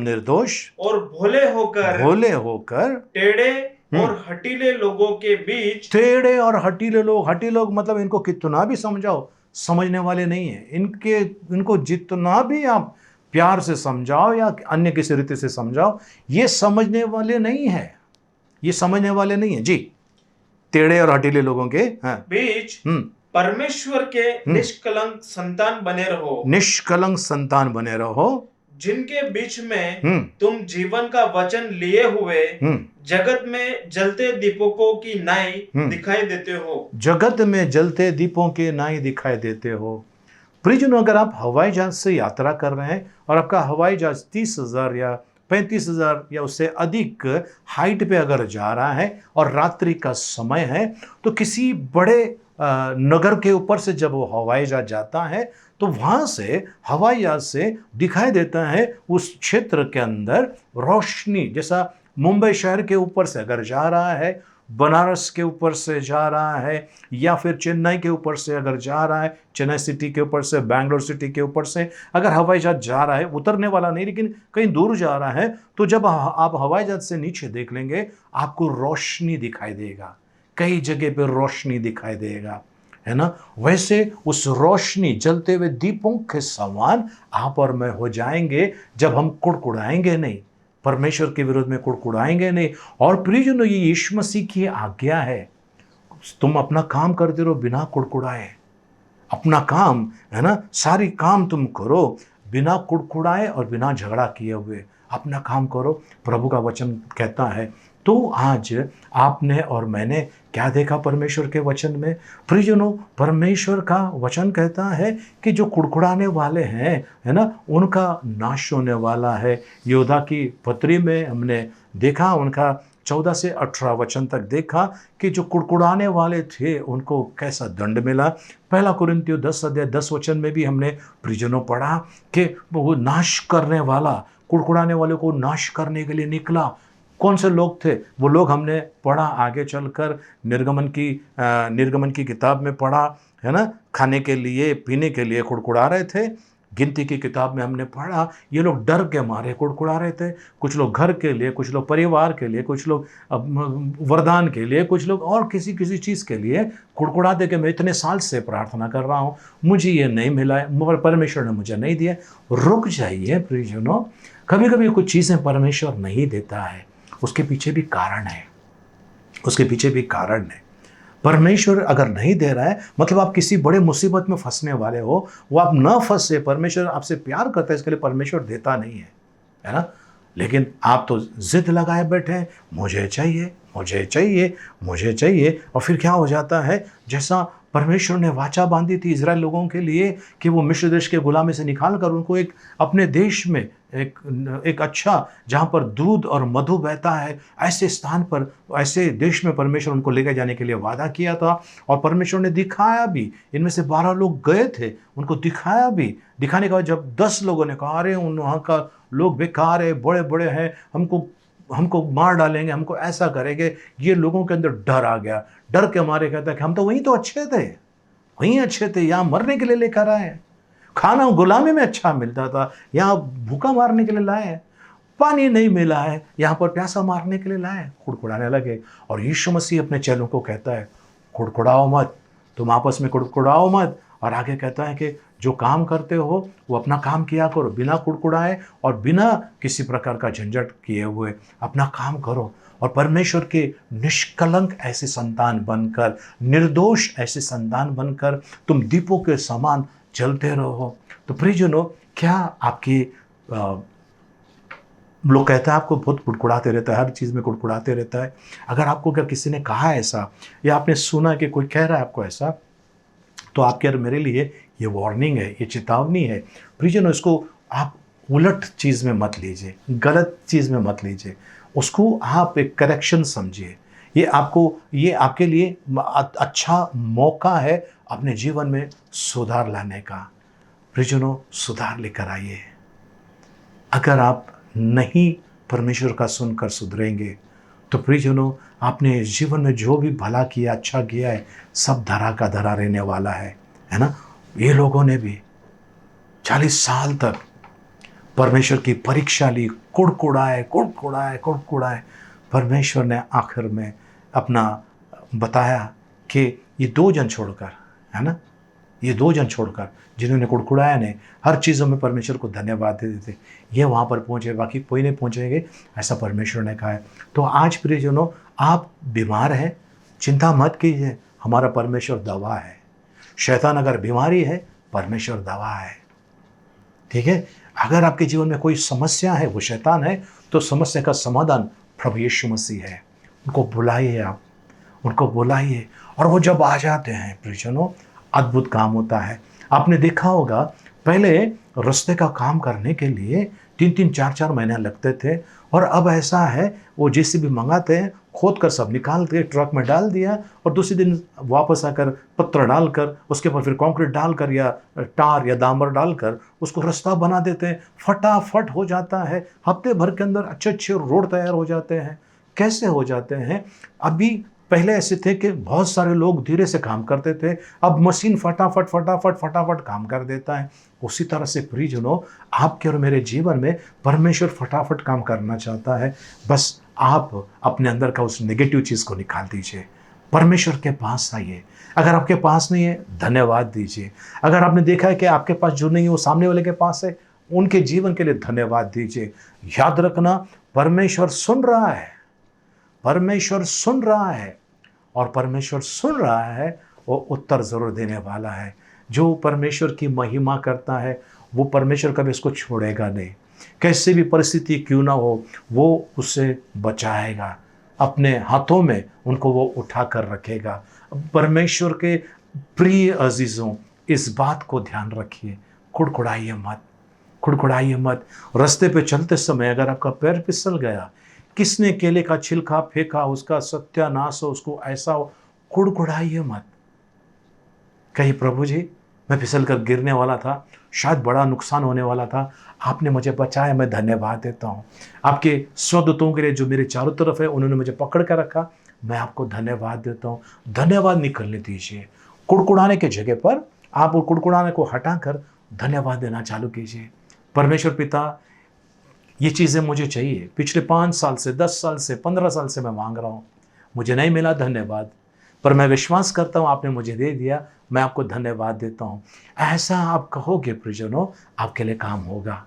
निर्दोष और भोले होकर टेढ़े और हठीले लोगों के बीच। टेढ़े और हठीले लोग मतलब इनको कितना भी समझाओ, समझने वाले नहीं है। इनको जितना भी आप प्यार से समझाओ या अन्य किसी रीति से समझाओ, ये समझने वाले नहीं है। जी, टेढ़े और हठीले लोगों के बीच परमेश्वर के निष्कलंक संतान बने रहो, जिनके बीच में तुम जीवन का वचन लिए हुए जगत में जलते दीपकों की नाई दिखाई देते हो। प्रियजनों, अगर आप हवाई जहाज से यात्रा कर रहे हैं और आपका हवाई जहाज 30,000 या 35,000 या उससे अधिक हाइट पे अगर जा रहा है और रात्रि का समय है, तो किसी बड़े नगर के ऊपर से जब वो हवाई जहाज जाता है, तो वहां से हवाई जहाज से दिखाई देता है उस क्षेत्र के अंदर रोशनी। जैसा मुंबई शहर के ऊपर से अगर जा रहा है, बनारस के ऊपर से जा रहा है, या फिर चेन्नई के ऊपर से अगर जा रहा है, चेन्नई सिटी के ऊपर से, बैंगलोर सिटी के ऊपर से अगर हवाई जहाज जा रहा है, उतरने वाला नहीं लेकिन कहीं दूर जा रहा है, तो जब आप हवाई जहाज से नीचे देख लेंगे, आपको रोशनी दिखाई देगा, कई जगह पे रोशनी दिखाई देगा, है ना। वैसे उस रोशनी, जलते हुए दीपों के समान आप और मैं हो जाएंगे जब हम कुड़कुड़ाएंगे नहीं, परमेश्वर के विरोध में कुड़कुड़ाएंगे नहीं। और प्रियजनों, ये यीशु मसीह की आज्ञा है, तुम अपना काम करते रहो बिना कुड़कुड़ाए। अपना काम, है ना, सारी काम तुम करो बिना कुड़कुड़ाए और बिना झगड़ा किए हुए, अपना काम करो, प्रभु का वचन कहता है। तो आज आपने और मैंने क्या देखा परमेश्वर के वचन में? प्रियजनों, परमेश्वर का वचन कहता है कि जो कुड़कुड़ाने वाले हैं, है ना, उनका नाश होने वाला है। योदा की पत्री में हमने देखा, उनका 14 से 18 वचन तक देखा कि जो कुड़कुड़ाने वाले थे उनको कैसा दंड मिला। पहला कुरिन्थियों 10 अध्याय 10 वचन में भी हमने प्रिजनों पढ़ा कि वो नाश करने वाला, कुड़कुड़ाने वाले को नाश करने के लिए निकला। कौन से लोग थे वो लोग? हमने पढ़ा आगे चलकर, निर्गमन की किताब में पढ़ा, है ना। खाने के लिए पीने के लिए कुड़कुड़ा रहे थे। गिनती की किताब में हमने पढ़ा ये लोग डर के मारे कुड़कुड़ा रहे थे। कुछ लोग घर के लिए, कुछ लोग परिवार के लिए, कुछ लोग वरदान के लिए, कुछ लोग और किसी किसी चीज़ के लिए कुड़कुड़ाते कि मैं इतने साल से प्रार्थना कर रहा हूँ, मुझे ये नहीं मिला है, परमेश्वर ने मुझे नहीं दिया। रुक जाइए प्रियजनों, कभी कभी कुछ चीज़ें परमेश्वर नहीं देता है, उसके पीछे भी कारण है, उसके पीछे भी कारण है। परमेश्वर अगर नहीं दे रहा है मतलब आप किसी बड़े मुसीबत में फंसने वाले हो, वो आप न फंसे, परमेश्वर आपसे प्यार करता है इसके लिए परमेश्वर देता नहीं है ना। लेकिन आप तो जिद लगाए बैठे हैं, मुझे चाहिए, मुझे चाहिए, मुझे चाहिए। और फिर क्या हो जाता है, जैसा परमेश्वर ने वाचा बांधी थी इजराइल लोगों के लिए कि वो मिस्र देश के गुलामी से निकाल कर उनको एक अपने देश में एक अच्छा, जहाँ पर दूध और मधु बहता है, ऐसे स्थान पर, ऐसे देश में परमेश्वर उनको लेकर जाने के लिए वादा किया था। और परमेश्वर ने दिखाया भी। इनमें से 12 लोग गए थे, उनको दिखाया भी। दिखाने के बाद जब 10 लोगों ने कहा अरे उन वहाँ का लोग बेकार है, बड़े बड़े हैं, हमको मार डालेंगे, हमको ऐसा करेंगे, ये लोगों के अंदर डर आ गया। डर के मारे कहता है कि हम तो वहीं तो अच्छे थे, वहीं अच्छे थे, यहाँ मरने के लिए लेकर आए। खाना गुलामी में अच्छा मिलता था, यहाँ भूखा मारने के लिए लाए। पानी नहीं मिला है, यहाँ पर प्यासा मारने के लिए लाए। कुड़कुड़ाने लगे। और यीशु मसीह अपने चेलों को कहता है कुड़कुड़ाओ मत, तुम आपस में कुड़कुड़ाओ मत। और आगे कहता है कि जो काम करते हो वो अपना काम किया करो, बिना कुड़कुड़ाए और बिना किसी प्रकार का झंझट किए हुए अपना काम करो। और परमेश्वर के निष्कलंक ऐसे संतान बनकर, निर्दोष ऐसे संतान बनकर तुम दीपों के समान जलते रहो। तो प्रियजनों, क्या आपकी लोग कहता है आपको बहुत कुड़कुड़ाते रहता है, हर चीज़ में कुड़कुड़ाते रहता है। अगर आपको क्या किसी ने कहा ऐसा, या आपने सुना कि कोई कह रहा है आपको ऐसा, तो आपके और मेरे लिए ये वार्निंग है, ये चेतावनी है। प्रियजनों, इसको आप उलट चीज़ में मत लीजिए, गलत चीज़ में मत लीजिए, उसको आप एक करेक्शन समझिए। ये आपके लिए अच्छा मौका है अपने जीवन में सुधार लाने का। प्रियजनों, सुधार लेकर आइए। अगर आप नहीं परमेश्वर का सुनकर सुधरेंगे तो प्रियजनों, आपने जीवन में जो भी भला किया, अच्छा किया है, सब धरा का धरा रहने वाला है ना। ये लोगों ने भी 40 साल तक परमेश्वर की परीक्षा ली, कुड़कुड़ाए। परमेश्वर ने आखिर में अपना बताया कि ये 2 जन छोड़कर, है ना, ये 2 जन छोड़कर जिन्होंने कुड़कुड़ाया ने हर चीज़ों में परमेश्वर को धन्यवाद दे देते, ये वहाँ पर पहुँचे, बाकी कोई नहीं पहुँचेंगे, ऐसा परमेश्वर ने कहा है। तो आज प्रियजनों, आप बीमार हैं, चिंता मत कीजिए, हमारा परमेश्वर दवा है। शैतान अगर बीमारी है, परमेश्वर दवा है, ठीक है। अगर आपके जीवन में कोई समस्या है, वो शैतान है, तो समस्या का समाधान प्रभु यीशु मसीह है। उनको बुलाइए, आप उनको बुलाइए, और वो जब आ जाते हैं प्रियजनों, अद्भुत काम होता है। आपने देखा होगा पहले रास्ते का काम करने के लिए 3-3, 4-4 महीने लगते थे, और अब ऐसा है वो जेसीबी मंगाते हैं, खोद कर सब निकाल के ट्रक में डाल दिया, और दूसरे दिन वापस आकर पत्थर डालकर उसके ऊपर फिर कंक्रीट डालकर या टार या डामर डालकर उसको रास्ता बना देते हैं। फटाफट हो जाता है, हफ्ते भर के अंदर अच्छे रोड तैयार हो जाते हैं। कैसे हो जाते हैं? अभी पहले ऐसे थे कि बहुत सारे लोग धीरे से काम करते थे, अब मशीन फटाफट काम कर देता है। उसी तरह से प्रियजनों, आपके और मेरे जीवन में परमेश्वर फटाफट काम करना चाहता है। बस आप अपने अंदर का उस नेगेटिव चीज़ को निकाल दीजिए, परमेश्वर के पास आइए। अगर आपके पास नहीं है, धन्यवाद दीजिए। अगर आपने देखा है कि आपके पास जो नहीं है वो सामने वाले के पास है, उनके जीवन के लिए धन्यवाद दीजिए। याद रखना, परमेश्वर सुन रहा है, परमेश्वर सुन रहा है, और परमेश्वर सुन रहा है, वो उत्तर ज़रूर देने वाला है। जो परमेश्वर की महिमा करता है, वो परमेश्वर कभी इसको छोड़ेगा नहीं। कैसे भी परिस्थिति क्यों ना हो, वो उसे बचाएगा, अपने हाथों में उनको वो उठा कर रखेगा। परमेश्वर के प्रिय अजीज़ों, इस बात को ध्यान रखिए, कुड़कुड़ाइए मत। रास्ते पे चलते समय अगर आपका पैर फिसल गया, किसने केले का छिलका फेंका, उसका सत्यानाश हो, उसको ऐसा हो। कुड़कुड़ाइए मत। कहीं प्रभु जी मैं फिसल कर गिरने वाला था, शायद बड़ा नुकसान होने वाला था, आपने मुझे बचाया, मैं धन्यवाद देता हूँ। आपके स्वदूतों के लिए जो मेरे चारों तरफ है, उन्होंने मुझे पकड़ कर रखा, मैं आपको धन्यवाद देता हूँ। धन्यवाद निकलने दीजिए। कुड़कुड़ाने के जगह पर आप वो कुड़कुड़ाने को हटाकर धन्यवाद देना चालू कीजिए। परमेश्वर पिता, ये चीज़ें मुझे चाहिए, पिछले 5 साल से, 10 साल से, 15 साल से मैं मांग रहा हूँ, मुझे नहीं मिला, धन्यवाद, पर मैं विश्वास करता हूँ आपने मुझे दे दिया, मैं आपको धन्यवाद देता हूँ। ऐसा आप कहोगे प्रियजनों, आपके लिए काम होगा,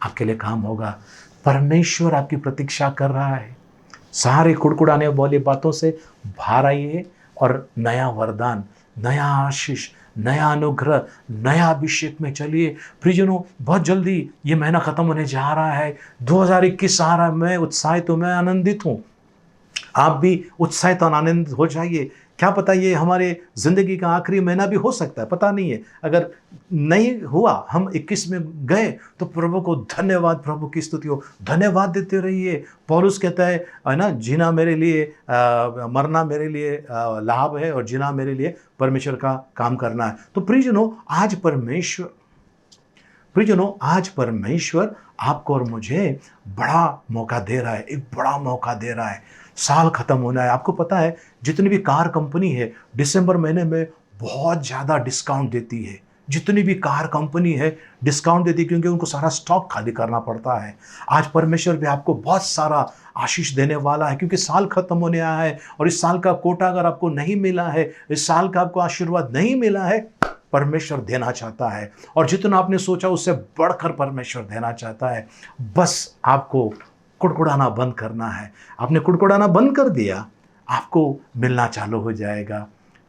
आपके लिए काम होगा। परमेश्वर आपकी प्रतीक्षा कर रहा है। सारे कुड़कुड़ाने वाली बातों से बाहर आइए और नया वरदान, नया आशीष, नया अनुग्रह, नया अभिषेक में चलिए। प्रियजनों, बहुत जल्दी ये महीना खत्म होने जा रहा है, 2021 आ रहा है। मैं उत्साहित हूँ, मैं आनंदित हूँ। आप भी उत्साहित और आनंदित हो जाइए। क्या पता ये हमारे ज़िंदगी का आखिरी महीना भी हो सकता है, पता नहीं है। अगर नहीं हुआ, हम 21 में गए, तो प्रभु को धन्यवाद, प्रभु की स्तुति हो, धन्यवाद देते रहिए। पौलुस कहता है ना, जीना मेरे लिए मरना मेरे लिए लाभ है, और जीना मेरे लिए परमेश्वर का काम करना है। तो प्रियजनों, आज परमेश्वर आपको और मुझे बड़ा मौका दे रहा है, एक बड़ा मौका दे रहा है। साल खत्म होना है। आपको पता है जितनी भी कार कंपनी है दिसंबर महीने में बहुत ज़्यादा डिस्काउंट देती है। जितनी भी कार कंपनी है डिस्काउंट देती है, क्योंकि उनको सारा स्टॉक खाली करना पड़ता है। आज परमेश्वर भी आपको बहुत सारा आशीष देने वाला है, क्योंकि साल खत्म होने आया है, और इस साल का कोटा अगर आपको नहीं मिला है, इस साल का आपको आशीर्वाद नहीं मिला है, परमेश्वर देना चाहता है। और जितना आपने सोचा उससे बढ़कर परमेश्वर देना चाहता है। बस आपको कुड़कुड़ाना बंद करना है। आपने कुड़कुड़ाना बंद कर दिया, आपको मिलना चालू हो जाएगा।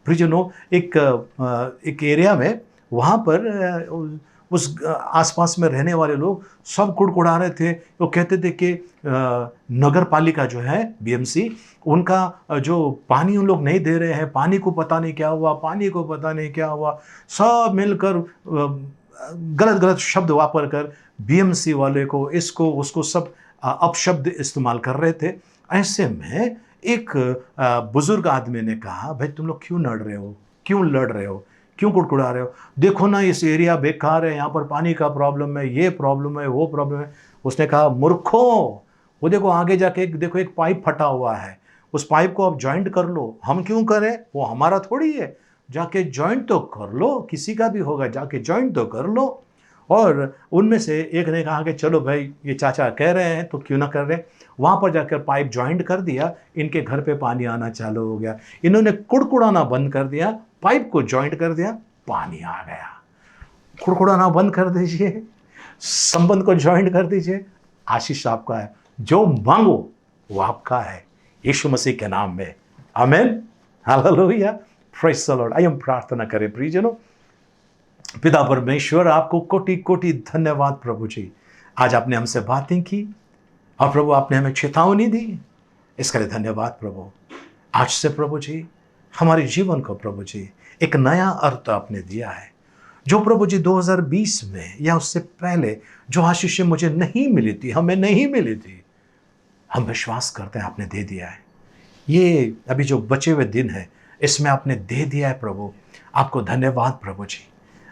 प्रियजनों, एक एरिया में, वहाँ पर उस आसपास में रहने वाले लोग सब कुड़कुड़ा रहे थे। वो कहते थे कि नगर पालिका जो है, बीएमसी, उनका जो पानी उन लोग नहीं दे रहे हैं, पानी को पता नहीं क्या हुआ, पानी को पता नहीं क्या हुआ। सब मिलकर गलत गलत शब्द वापर कर बीएमसी वाले को, इसको उसको सब अपशब्द इस्तेमाल कर रहे थे। ऐसे में एक बुजुर्ग आदमी ने कहा, भाई तुम लोग क्यों लड़ रहे हो, क्यों लड़ रहे हो, क्यों कुड़कुड़ा रहे हो? देखो ना, इस एरिया बेकार है, यहाँ पर पानी का प्रॉब्लम है, ये प्रॉब्लम है, वो प्रॉब्लम है। उसने कहा, मूर्खों, वो देखो आगे जाके देखो एक पाइप फटा हुआ है, उस पाइप को आप जॉइंट कर लो। हम क्यों करें, वो हमारा थोड़ी है, जाके जॉइंट तो कर लो, किसी का भी होगा, जाके जॉइंट तो कर लो। और उनमें से एक ने कहा कि चलो भाई, ये चाचा कह रहे हैं तो क्यों ना कर रहे। वहाँ पर जाकर पाइप जॉइंट कर दिया, इनके घर पे पानी आना चालू हो गया। इन्होंने कुड़कुड़ाना बंद कर दिया, पाइप को जॉइंट कर दिया, पानी आ गया। कुड़कुड़ाना बंद कर दीजिए, संबंध को जॉइंट कर दीजिए, आशीष आपका है। जो मांगो वो आपका है, यीशु मसीह के नाम में। आमीन, हालेलुया, प्रेज़ द लॉर्ड। आइए हम प्रार्थना करें। प्रियजनों, पिता परमेश्वर, आपको कोटि कोटि धन्यवाद प्रभु जी। आज आपने हमसे बातें की, और प्रभु आपने हमें चेतावनी दी, इसके लिए धन्यवाद प्रभु। आज से प्रभु जी हमारे जीवन को प्रभु जी एक नया अर्थ आपने दिया है। जो प्रभु जी 2020 में या उससे पहले जो आशीष मुझे नहीं मिली थी, हमें नहीं मिली थी, हम विश्वास करते हैं आपने दे दिया है। ये अभी जो बचे हुए दिन है, इसमें आपने दे दिया है प्रभु। आपको धन्यवाद प्रभु जी,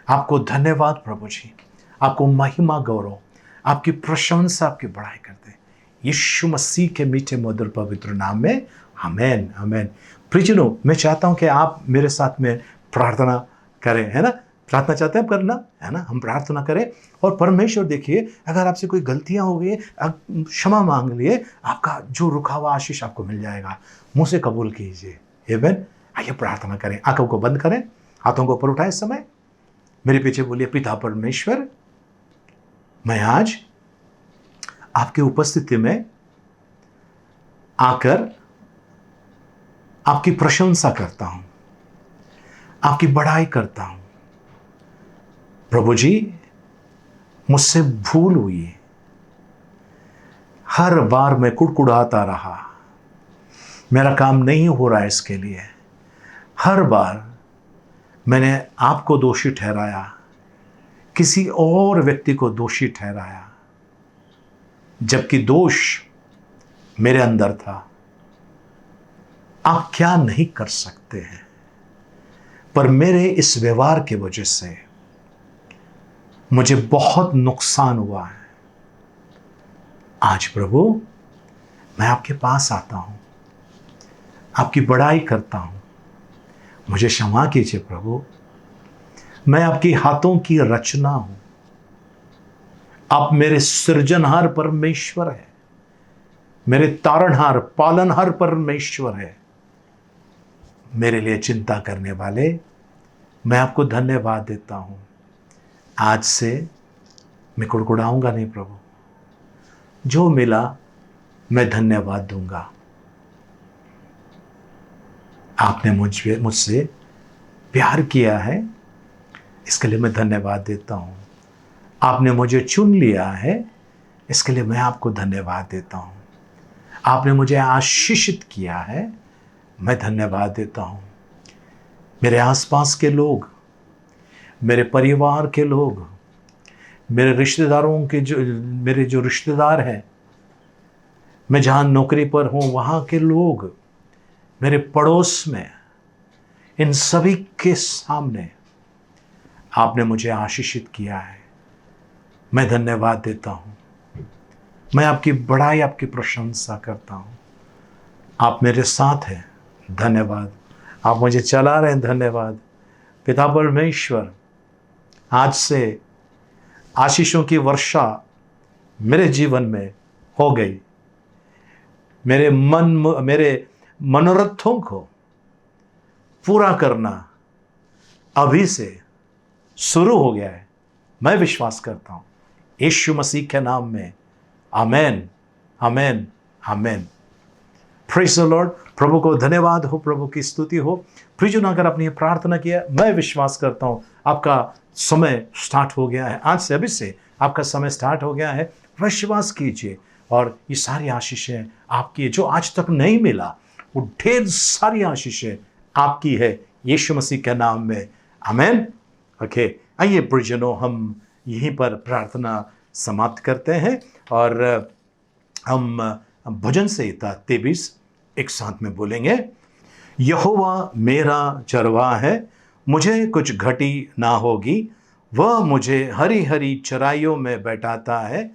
आपको धन्यवाद प्रभु जी। आपको महिमा, गौरव, आपकी प्रशंसा, आपकी बड़ाई करते हैं यीशु मसीह के मीठे मधुर पवित्र नाम में। आमीन, आमीन। प्रियजनों, मैं चाहता हूं कि आप मेरे साथ में प्रार्थना करें, है ना? प्रार्थना चाहते हैं करना, है ना? हम प्रार्थना करें और परमेश्वर, देखिए अगर आपसे कोई गलतियां हो गई, आप क्षमा मांग लिए, आपका जो रुका हुआ आशीष आपको मिल जाएगा। मुंह से कबूल कीजिए। आमीन। आइए प्रार्थना करें, आंखों को बंद करें, हाथों को ऊपर उठाए, समय मेरे पीछे बोलिए, पिता परमेश्वर, मैं आज आपकी उपस्थिति में आकर आपकी प्रशंसा करता हूं, आपकी बड़ाई करता हूं। प्रभु जी, मुझसे भूल हुई, हर बार मैं कुड़कुड़ाता रहा, मेरा काम नहीं हो रहा है, इसके लिए हर बार मैंने आपको दोषी ठहराया, किसी और व्यक्ति को दोषी ठहराया, जबकि दोष मेरे अंदर था। आप क्या नहीं कर सकते हैं, पर मेरे इस व्यवहार की वजह से मुझे बहुत नुकसान हुआ है। आज प्रभु मैं आपके पास आता हूं, आपकी बड़ाई करता हूं। मुझे क्षमा कीजिए प्रभु, मैं आपकी हाथों की रचना हूं। आप मेरे सृजनहार परमेश्वर है, मेरे तारणहार पालनहार परमेश्वर है। मेरे लिए चिंता करने वाले, मैं आपको धन्यवाद देता हूं। आज से मैं कुड़कुड़ाऊंगा नहीं प्रभु, जो मिला मैं धन्यवाद दूंगा। आपने मुझसे प्यार किया है, इसके लिए मैं धन्यवाद देता हूं। आपने मुझे चुन लिया है, इसके लिए मैं आपको धन्यवाद देता हूं। आपने मुझे आशीषित किया है, मैं धन्यवाद देता हूं। मेरे आसपास के लोग, मेरे परिवार के लोग, मेरे रिश्तेदारों के मेरे जो रिश्तेदार हैं, मैं जहां नौकरी पर हूं वहां के लोग, मेरे पड़ोस में, इन सभी के सामने आपने मुझे आशीषित किया है। मैं धन्यवाद देता हूं। मैं आपकी बड़ाई, आपकी प्रशंसा करता हूं। आप मेरे साथ हैं, धन्यवाद। आप मुझे चला रहे हैं, धन्यवाद। पिता परमेश्वर, आज से आशीषों की वर्षा मेरे जीवन में हो गई। मेरे मनोरथों को पूरा करना अभी से शुरू हो गया है। मैं विश्वास करता हूं यीशु मसीह के नाम में। Amen, amen, amen. Praise the Lord. प्रभु को धन्यवाद हो, प्रभु की स्तुति हो। प्रियजन, अगर आपने ये प्रार्थना किया, मैं विश्वास करता हूं आपका समय स्टार्ट हो गया है। आज से, अभी से आपका समय स्टार्ट हो गया है। विश्वास कीजिए और ये सारी आशीषें आपकी, जो आज तक नहीं मिला, वो ढेर सारी आशीषें आपकी है यीशु मसीह के नाम में। आमेन। ओके, आइए प्रियजनों, हम यहीं पर प्रार्थना समाप्त करते हैं और हम भजन संहिता 23 एक साथ में बोलेंगे। यहोवा मेरा चरवाहा है, मुझे कुछ घटी ना होगी। वह मुझे हरी हरी चराइयों में बैठाता है।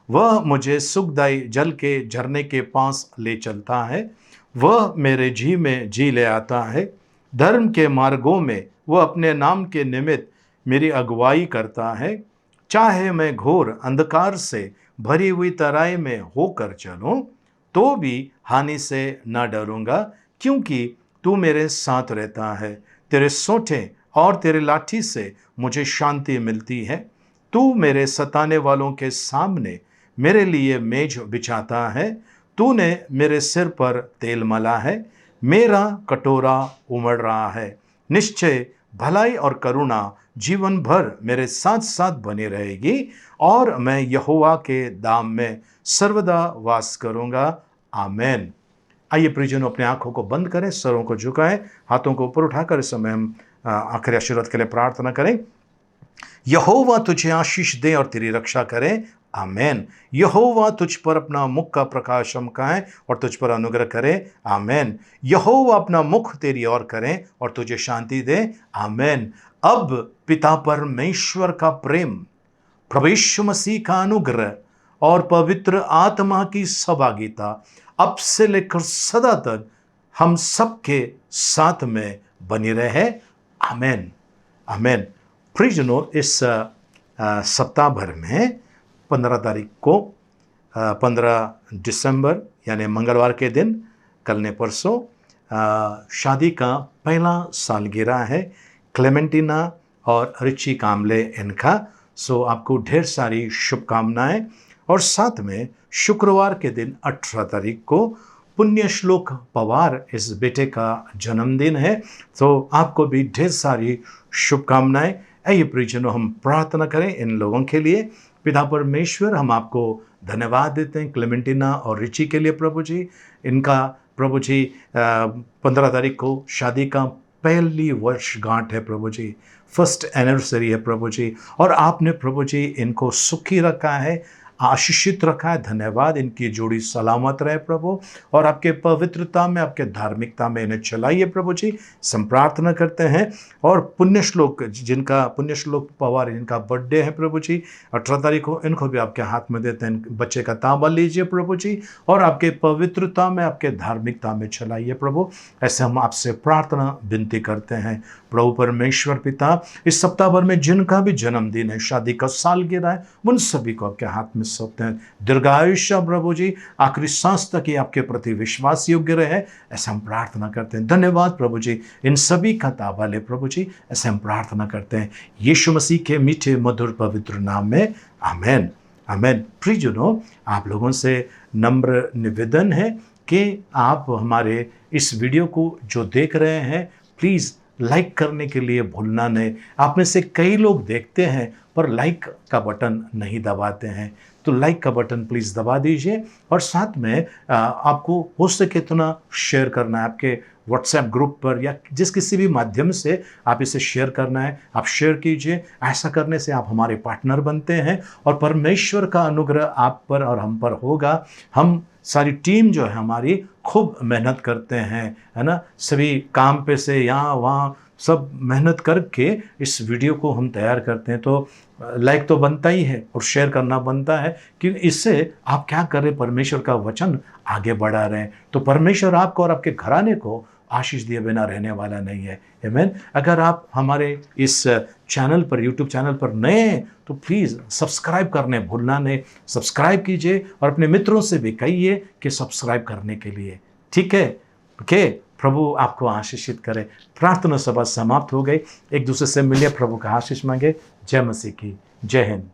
वह मुझे सुखदायी जल के झरने के पास ले चलता है। वह मेरे जी में जी ले आता है। धर्म के मार्गों में वह अपने नाम के निमित्त मेरी अगुवाई करता है। चाहे मैं घोर अंधकार से भरी हुई तराई में होकर चलूं, तो भी हानि से न डरूंगा, क्योंकि तू मेरे साथ रहता है। तेरे सोंठे और तेरे लाठी से मुझे शांति मिलती है। तू मेरे सताने वालों के सामने मेरे लिए मेज बिछाता है। तूने मेरे सिर पर तेल मला है। मेरा कटोरा उमड़ रहा है। निश्चय भलाई और करुणा जीवन भर मेरे साथ साथ बनी रहेगी, और मैं यहोवा के धाम में सर्वदा वास करूंगा। आमेन। आइए प्रियजनों, अपने आंखों को बंद करें, सरों को झुकाएं, हाथों को ऊपर उठाकर इस समय हम आखिरी आशीर्वाद के लिए प्रार्थना करें। यहोवा तुझे आशीष दे और तेरी रक्षा करे। आमेन। यहोवा तुझ पर अपना मुख का प्रकाश चमकाए और तुझ पर अनुग्रह करे। आमेन। यहोवा अपना मुख तेरी ओर करे और तुझे शांति दे। आमेन। अब पिता परमेश्वर का प्रेम, प्रभु यीशु मसीह का अनुग्रह और पवित्र आत्मा की सहभागिता अब से लेकर सदा तक हम सबके साथ में बनी रहे। आमेन, आमेन। प्रियजनों, इस सप्ताह भर में 15 तारीख को 15 दिसंबर यानी मंगलवार के दिन, कल ने परसों, शादी का पहला सालगिरह है क्लेमेंटिना और रिची कामले इनका। सो आपको ढेर सारी शुभकामनाएं। और साथ में शुक्रवार के दिन 18 तारीख को पुण्य श्लोक पवार इस बेटे का जन्मदिन है, तो आपको भी ढेर सारी शुभकामनाएं। आइए प्रियजनों, हम प्रार्थना करें इन लोगों के लिए। पिता परमेश्वर, हम आपको धन्यवाद देते हैं क्लेमेंटिना और रिची के लिए प्रभु जी। इनका प्रभु जी 15 तारीख को शादी का पहली वर्षगांठ है प्रभु जी, फर्स्ट एनिवर्सरी है प्रभु जी, और आपने प्रभु जी इनको सुखी रखा है, आशीषित रखा है। धन्यवाद, इनकी जोड़ी सलामत रहे प्रभु, और आपके पवित्रता में, आपके धार्मिकता में इन्हें चलाइए प्रभु जी, हम प्रार्थना करते हैं। और पुण्य श्लोक पवार जिनका बर्थडे है प्रभु जी 18 तारीख को, इनको भी आपके हाथ में देते हैं। बच्चे का तांबा लीजिए प्रभु जी, और आपके पवित्रता में, आपके धार्मिकता में चलाइए प्रभु। ऐसे हम आपसे प्रार्थना विनती करते हैं प्रभु परमेश्वर पिता। इस सप्ताह भर में जिनका भी जन्मदिन है, शादी का सालगिरह है, उन सभी को आपके हाथ में सौंपते हैं। दीर्घायुष्य प्रभु जी, आखिरी सांस तक ही आपके प्रति विश्वास योग्य रहे, ऐसा हम प्रार्थना करते हैं। धन्यवाद प्रभु जी, इन सभी का ताबा ले प्रभु जी, ऐसे हम प्रार्थना करते हैं यीशु मसीह के मीठे मधुर पवित्र नाम में, आमेन आमेन। प्रियजनों, आप लोगों से नम्र निवेदन है कि आप हमारे इस वीडियो को जो देख रहे हैं, प्लीज़ लाइक करने के लिए भूलना नहीं। आप में से कई लोग देखते हैं पर लाइक का बटन नहीं दबाते हैं, तो लाइक का बटन प्लीज़ दबा दीजिए। और साथ में आपको हो सके तो ना शेयर करना है, आपके व्हाट्सएप ग्रुप पर या जिस किसी भी माध्यम से आप इसे शेयर करना है, आप शेयर कीजिए। ऐसा करने से आप हमारे पार्टनर बनते हैं और परमेश्वर का अनुग्रह आप पर और हम पर होगा। हम सारी टीम जो है हमारी खूब मेहनत करते हैं, है ना, सभी काम पे से यहाँ वहाँ सब मेहनत करके इस वीडियो को हम तैयार करते हैं। तो लाइक तो बनता ही है और शेयर करना बनता है, कि इससे आप क्या करें, परमेश्वर का वचन आगे बढ़ा रहे हैं। तो परमेश्वर आपको और आपके घराने को आशीष दिए बिना रहने वाला नहीं है। आमीन। अगर आप हमारे इस चैनल पर, यूट्यूब चैनल पर नए हैं, तो प्लीज़ सब्सक्राइब करने भूलना नहीं। सब्सक्राइब कीजिए और अपने मित्रों से भी कहिए कि सब्सक्राइब करने के लिए, ठीक है? ओके, प्रभु आपको आशीषित करे। प्रार्थना सभा समाप्त हो गई। एक दूसरे से मिलिए, प्रभु का आशीष मांगे। जय मसीह की, जय हिंद।